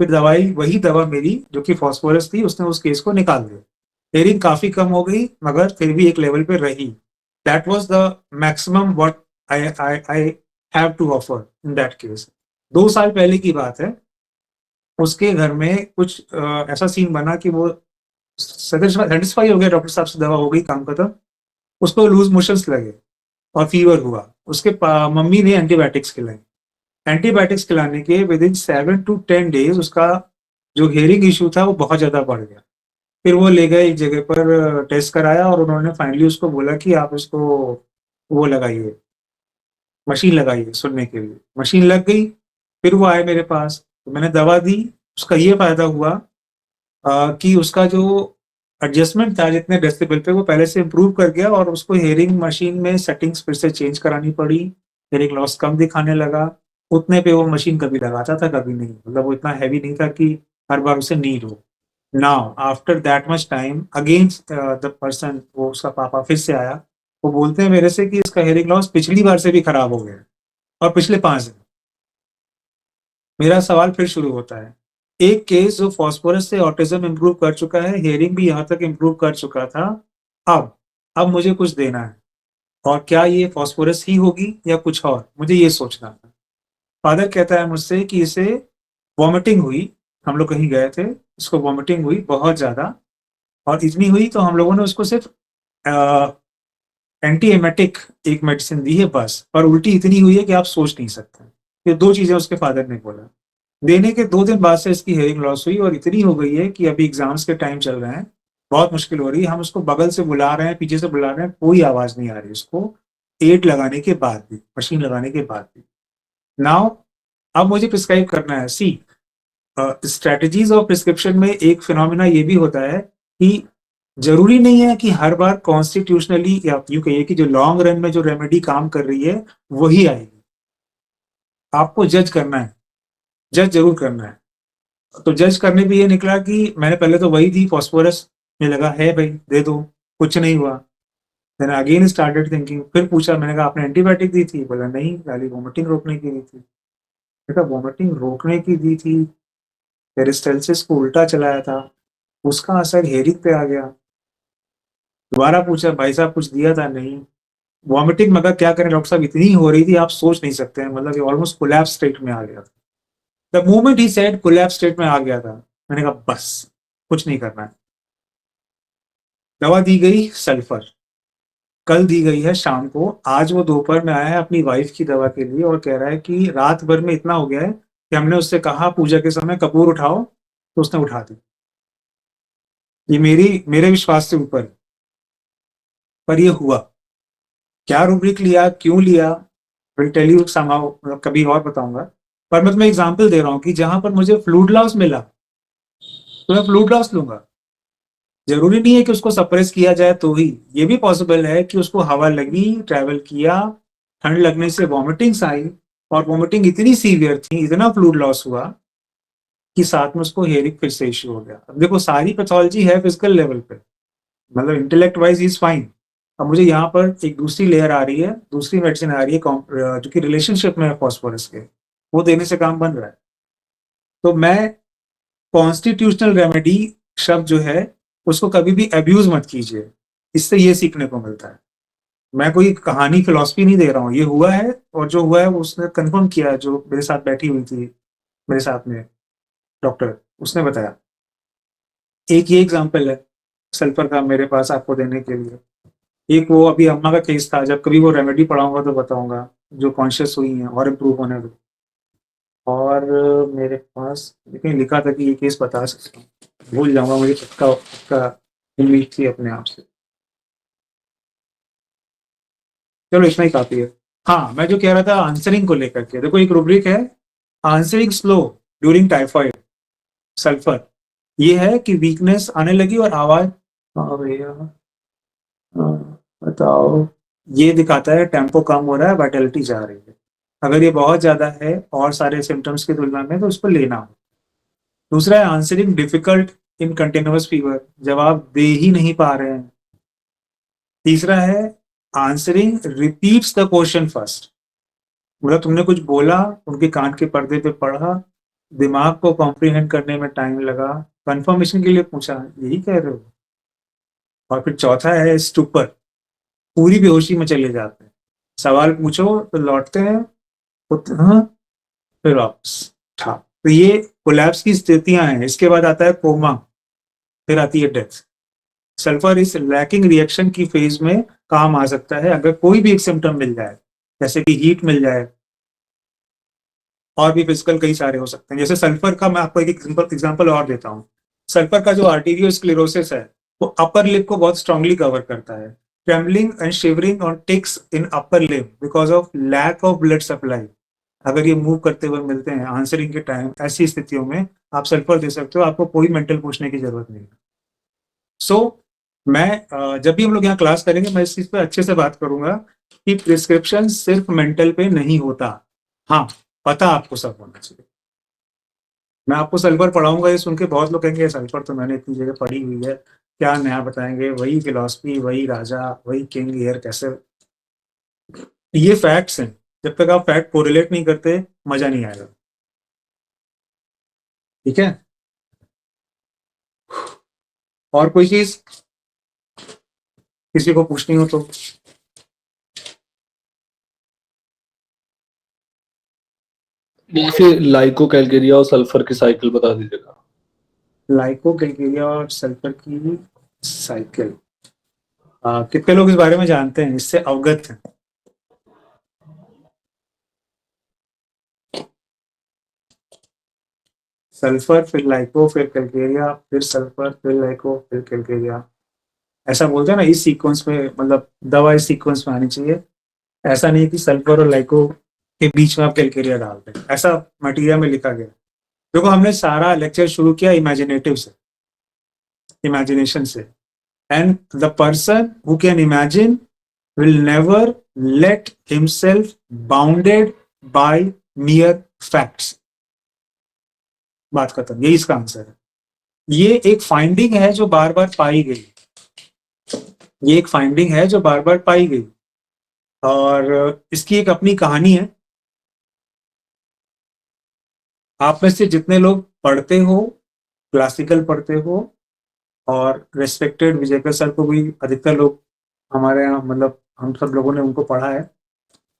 फिर दवाई, वही दवा मेरी जो कि फॉस्फोरस थी, उसने उस केस को निकाल दिया। हेयरिंग काफी कम हो गई, मगर फिर भी एक लेवल पे रही। That was the maximum what I have to offer in that case. 2 साल पहले की बात है, उसके घर में कुछ ऐसा सीन बना कि वो सेटिस्फाई हो गया, डॉक्टर साहब से दवा हो गई, काम खत्म, उसको लूज मोशंस लगे, और फीवर हुआ, उसके मम्मी ने एंटीबायोटिक्स खिलाई। एंटीबायोटिक्स खिलाने के विद इन 7 to 10 days उसका जो हेयरिंग इशू था वो बहुत ज़्यादा बढ़ गया। फिर वो ले गए एक जगह पर, टेस्ट कराया और उन्होंने फाइनली उसको बोला कि आप इसको वो लगाइए, मशीन लगाइए सुनने के लिए। मशीन लग गई, फिर वो आए मेरे पास, तो मैंने दवा दी। उसका ये फायदा हुआ कि उसका जो एडजस्टमेंट था जितने डेसिबल पे वो पहले से इम्प्रूव कर गया, और उसको हेयरिंग मशीन में सेटिंग्स फिर से चेंज करानी पड़ी, हेयरिंग लॉस कम दिखाने लगा। उतने पे वो मशीन कभी लगाता था कभी नहीं, मतलब वो इतना हैवी नहीं था कि हर बार उसे नीड हो। Now after that much time again the person, वो उसका पापा फिर से आया, वो बोलते हैं मेरे से कि इसका हेयरिंग लॉस पिछली बार से भी खराब हो गया और पिछले 5 दिन। मेरा सवाल फिर शुरू होता है, एक केस जो फॉस्फोरस से ऑटिज्म इंप्रूव कर चुका है, हियरिंग भी यहाँ तक इंप्रूव कर चुका था, अब मुझे कुछ देना है, और क्या ये फॉस्फोरस ही होगी या कुछ और, मुझे ये सोचना था। फादर कहता है मुझसे कि इसे वॉमिटिंग हुई, हम लोग कहीं गए थे, इसको वॉमिटिंग हुई बहुत ज़्यादा, और इतनी हुई तो हम लोगों ने उसको सिर्फ एंटी एमेटिक एक मेडिसिन दी है बस, पर उल्टी इतनी हुई है कि आप सोच नहीं सकते। ये 2 चीज़ें उसके फादर ने बोला। देने के 2 दिन बाद से इसकी हेयरिंग लॉस हुई, और इतनी हो गई है कि अभी एग्जाम्स के टाइम चल रहे हैं, बहुत मुश्किल हो रही है। हम उसको बगल से बुला रहे हैं, पीछे से बुला रहे हैं, कोई आवाज़ नहीं आ रही उसको, एड लगाने के बाद भी, मशीन लगाने के बाद भी। नाउ अब मुझे प्रिस्क्राइब करना है। सी स्ट्रेटजीज ऑफ प्रिस्क्रिप्शन में एक फिनोमिना ये भी होता है कि जरूरी नहीं है कि हर बार कॉन्स्टिट्यूशनली, या यूं कहिए कि जो लॉन्ग रन में जो रेमेडी काम कर रही है वही आएगी। आपको जज करना है, जज जरूर करना है। तो जज करने पे ये निकला कि मैंने पहले तो वही दी फॉस्फोरस, मुझे लगा है भाई दे दो, कुछ नहीं हुआ। देन अगेन स्टार्टेड थिंकिंग, फिर पूछा, मैंने कहा आपने एंटीबायोटिक दी थी? बोला नहीं, खाली वॉमिटिंग रोकने की दी थी। मैंने कहा वॉमिटिंग रोकने की दी थी, पेरिस्टाल्सिस को उल्टा चलाया था, उसका असर हेयरिंग पे आ गया। दोबारा पूछा, भाई साहब कुछ दिया था? नहीं। वॉमिटिंग मगर क्या करें डॉक्टर साहब, इतनी हो रही थी आप सोच नहीं सकते हैं, मतलब ये ऑलमोस्ट कोलैप्स स्टेट में आ गया था। The moment he said collapse state में आ गया था, मैंने कहा बस कुछ नहीं करना है। दवा दी गई सल्फर, कल दी गई है शाम को, आज वो दोपहर में आया है अपनी वाइफ की दवा के लिए और कह रहा है कि रात भर में इतना हो गया है कि हमने उससे कहा पूजा के समय कपूर उठाओ तो उसने उठा दी। ये मेरे विश्वास से ऊपर, पर ये हुआ। क्या रूब्रिक लिया, क्यों लिया, विल टेल यू समहाउ, मतलब कभी और बताऊंगा। पर मैं तुम्हें एग्जांपल दे रहा हूँ कि जहां पर मुझे फ्लूइड लॉस मिला तो मैं फ्लूइड लॉस लूंगा। जरूरी नहीं है कि उसको सप्रेस किया जाए तो ही, ये भी पॉसिबल है कि उसको हवा लगी, ट्रैवल किया, ठंड लगने से वॉमिटिंग्स आई, और वॉमिटिंग इतनी सीवियर थी, इतना फ्लूइड लॉस हुआ कि साथ में उसको हेयरिंग फिर से इश्यू हो गया। अब देखो सारी पैथोलॉजी है फिजिकल लेवल पे, मतलब इंटेलेक्ट वाइज इज फाइन। अब मुझे यहाँ पर एक दूसरी लेयर आ रही है, दूसरी मेडिसिन आ रही है जो कि रिलेशनशिप में है फॉस्फोरस के, वो देने से काम बन रहा है। तो मैं कॉन्स्टिट्यूशनल रेमेडी शब्द जो है उसको कभी भी अब्यूज मत कीजिए, इससे ये सीखने को मिलता है। मैं कोई कहानी फिलॉसफी नहीं दे रहा हूँ, ये हुआ है, और जो हुआ है उसने कंफर्म किया, जो मेरे साथ बैठी हुई थी मेरे साथ में डॉक्टर, उसने बताया। एक ये एग्जाम्पल है सल्फर का मेरे पास आपको देने के लिए। एक वो अभी अम्मा का केस था, जब कभी वो रेमेडी पढ़ाऊंगा तो बताऊंगा, जो कॉन्शियस हुई हैं और इम्प्रूव होने में। और मेरे पास लेकिन लिखा था कि ये केस बता सकता हूँ, भूल जाऊंगा, मुझे पक्का उम्मीद थी अपने आप से। चलो इतना ही काफी है। हाँ, मैं जो कह रहा था आंसरिंग को लेकर के, देखो एक रूब्रिक है answering slow during typhoid, sulphur. ये है कि वीकनेस आने लगी और आवाज, भैया बताओ, ये दिखाता है टेम्पो कम हो रहा है, वाइटलिटी जा रही है। अगर ये बहुत ज्यादा है और सारे सिम्टम्स की तुलना में तो उसको लेना हो। दूसरा है answering difficult in continuous fever, जवाब दे ही नहीं पा रहे हैं। तीसरा है answering repeats the question first, मतलब तुमने कुछ बोला, उनके कान के पर्दे पे पढ़ा, दिमाग को कॉम्प्रिहेंड करने में टाइम लगा, कंफर्मेशन के लिए पूछा यही कह रहे हो, और फिर चौथा है स्टूपर, पूरी बेहोशी में चले जाते हैं, सवाल पूछो तो लौटते हैं, हाँ, फिर वापस। तो ये कोलैप्स की स्थितियां हैं। इसके बाद आता है कोमा, फिर आती है डेथ। सल्फर इस लैकिंग रिएक्शन की फेज में काम आ सकता है अगर कोई भी एक सिम्टम मिल जाए, जैसे कि हीट मिल जाए, और भी फिजिकल कई सारे हो सकते हैं। जैसे सल्फर का मैं आपको एक एग्जांपल और देता हूँ। सल्फर का जो आर्टेरियोस्क्लेरोसिस है वो अपर लिप को बहुत स्ट्रांगली कवर करता है। ट्रेमलिंग एंड शिवरिंग और tics in upper lip because of lack of blood supply, अगर ये मूव करते हुए मिलते हैं आंसरिंग के टाइम, ऐसी स्थितियों में आप सल्फर दे सकते हो, आपको कोई मेंटल पूछने की जरूरत नहीं है। मैं जब भी हम लोग यहाँ क्लास करेंगे मैं इस चीज पे अच्छे से बात करूंगा कि प्रिस्क्रिप्शन सिर्फ मेंटल पे नहीं होता। हाँ, पता आपको सब होना चाहिए। मैं आपको सल्फर पढ़ाऊंगा, ये सुन के बहुत लोग कहेंगे सल्फर तो मैंने इतनी जगह पढ़ी हुई है, क्या नया बताएंगे, वही फिलॉसफी, वही राजा, वही किंग, एयर कैसे। ये फैक्ट्स हैं, जब तक आप फैक्ट कोरिलेट नहीं करते मजा नहीं आएगा। ठीक है, और कोई चीज किसी को पूछनी हो तो? जैसे लाइको कैलकेरिया और सल्फर की साइकिल बता दीजिएगा। लाइको कैलकेरिया और सल्फर की साइकिल, कितने लोग इस बारे में जानते हैं, इससे अवगत हैं? सल्फर फिर लाइको फिर कैलकेरिया फिर सल्फर फिर लाइको फिर कैलकेरिया, ऐसा बोलते हैं ना, इस सीक्वेंस में, मतलब दवा इस सीक्वेंस में आनी चाहिए। ऐसा नहीं कि सल्फर और लाइको के बीच में आप कैलकेरिया डाल दें, ऐसा मटेरियल में लिखा गया। देखो, हमने सारा लेक्चर शुरू किया इमेजिनेटिव से, इमेजिनेशन से, and the person who can imagine will never late himself bounded by मियर facts. बात खत्म, यही इसका आंसर है। ये एक फाइंडिंग है जो बार बार पाई गई, ये एक फाइंडिंग है जो बार बार पाई गई, और इसकी एक अपनी कहानी है। आप में से जितने लोग पढ़ते हो, क्लासिकल पढ़ते हो, और रेस्पेक्टेड विजयकर सर को भी अधिकतर लोग हमारे यहाँ, मतलब हम सब लोगों ने उनको पढ़ा है,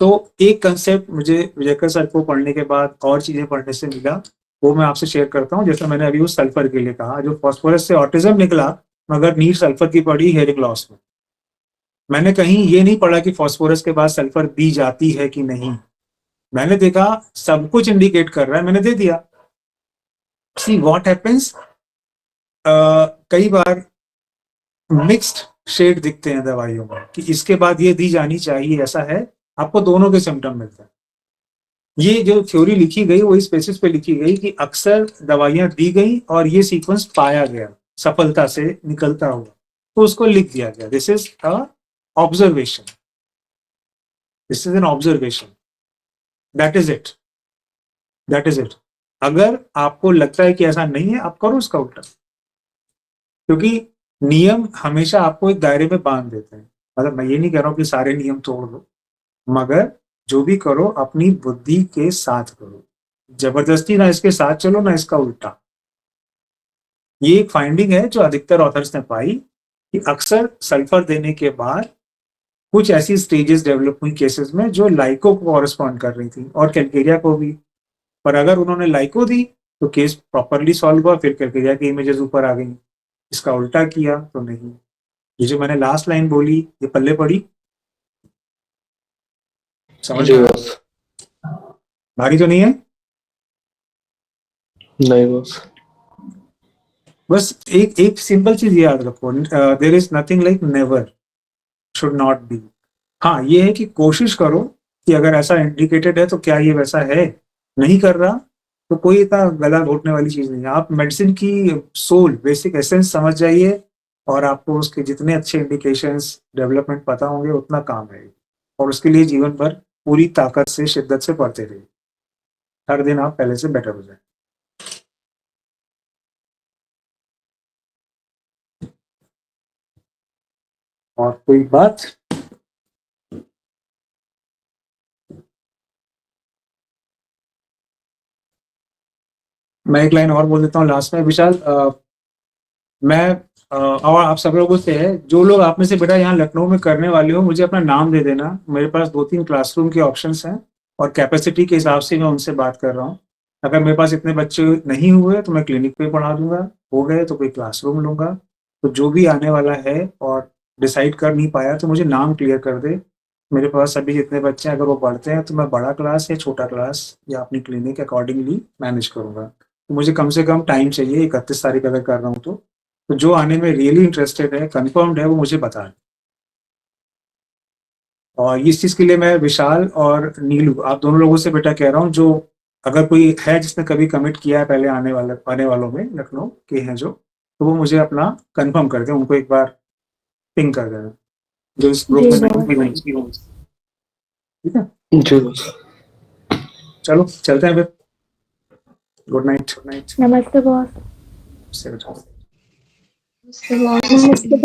तो एक कंसेप्ट मुझे विजयकर सर को पढ़ने के बाद और चीजें पढ़ने से मिला, वो मैं आपसे शेयर करता हूँ। जैसे मैंने अभी उस सल्फर के लिए कहा, जो फॉस्फोरस से ऑटिज्म निकला, मगर नीड सल्फर की पड़ी हेयरिंग लॉस में। मैंने कहीं ये नहीं पढ़ा कि फॉस्फोरस के बाद सल्फर दी जाती है कि नहीं, मैंने देखा सब कुछ इंडिकेट कर रहा है, मैंने दे दिया। सी व्हाट हैपेंस, कई बार मिक्स्ड शेड दिखते हैं दवाइयों में कि इसके बाद ये दी जानी चाहिए, ऐसा है, आपको दोनों के सिम्टम मिलते हैं। ये जो थ्योरी लिखी गई वो इस बेसिस पे लिखी गई कि अक्सर दवाइयां दी गई और ये सीक्वेंस पाया गया सफलता से निकलता हुआ, तो उसको लिख दिया गया। This is a observation, this is an observation, that is it, that is it. अगर आपको लगता है कि ऐसा नहीं है, आप करो उसका उल्टा, क्योंकि नियम हमेशा आपको एक दायरे में बांध देते हैं। मतलब मैं ये नहीं कह रहा हूँ कि सारे नियम तोड़ दो, मगर जो भी करो अपनी बुद्धि के साथ करो, जबरदस्ती ना इसके साथ चलो ना इसका उल्टा। ये एक फाइंडिंग है जो अधिकतर ऑथर्स ने पाई कि अक्सर सल्फर देने के बाद कुछ ऐसी स्टेजेस डेवलप हुई केसेस में जो लाइको को कॉरेस्पॉन्ड कर रही थी और कैलकेरिया को भी, पर अगर उन्होंने लाइको दी तो केस प्रॉपरली सॉल्व हुआ, फिर कैलकेरिया की इमेजेस ऊपर आ गई। इसका उल्टा किया तो नहीं। ये जो मैंने लास्ट लाइन बोली, ये पल्ले पड़ी, समझ में बस भारी तो नहीं है? नहीं बस बस एक सिंपल चीज याद रखो, there is nothing like never, should not be. हाँ, ये है कि कोशिश करो कि अगर ऐसा इंडिकेटेड है तो क्या ये वैसा है, नहीं कर रहा तो कोई इतना गला घोटने वाली चीज नहीं है। आप मेडिसिन की सोल, बेसिक एसेंस समझ जाइए, और आपको उसके जितने अच्छे इंडिकेशंस, डेवलपमेंट पता होंगे उतना काम है, और उसके लिए जीवन भर पूरी ताकत से, शिद्दत से पढ़ते रहिए। हर दिन आप पहले से बेटर हो जाए। और कोई बात? मैं एक लाइन और बोल देता हूँ लास्ट में। विशाल, मैं और आप सब लोगों से है, जो लोग आप में से बेटा यहाँ लखनऊ में करने वाले हो, मुझे अपना नाम दे देना। मेरे पास 2-3 क्लासरूम के ऑप्शंस हैं, और कैपेसिटी के हिसाब से मैं उनसे बात कर रहा हूँ। अगर मेरे पास इतने बच्चे नहीं हुए तो मैं क्लिनिक पे पढ़ा दूंगा, हो गए तो कोई क्लासरूम लूंगा। तो जो भी आने वाला है और डिसाइड कर नहीं पाया तो मुझे नाम क्लियर कर दे। मेरे पास अभी जितने बच्चे हैं अगर वो बढ़ते हैं तो मैं बड़ा क्लास या छोटा क्लास या अपनी क्लिनिक अकॉर्डिंगली मैनेज करूंगा। तो मुझे कम से कम टाइम चाहिए, 31 तारीख अगर कर रहा हूँ तो जो आने में रियली इंटरेस्टेड है, कंफर्म्ड है, वो मुझे बताएं। और इस चीज के लिए मैं विशाल और नीलू आप दोनों लोगों से बेटा कह रहा हूँ, जो अगर कोई है जिसने कभी कमिट किया है पहले आने वालों में लखनऊ के हैं जो, तो वो मुझे अपना कंफर्म कर दें, उनको एक बार पिंग कर देना जो इस ग्रुप जी में बॉस। ठीक है। जी बॉस। चलो चलते हैं फिर। Good night. नमस्ते बॉस। से बेटा। नमस्ते बॉस।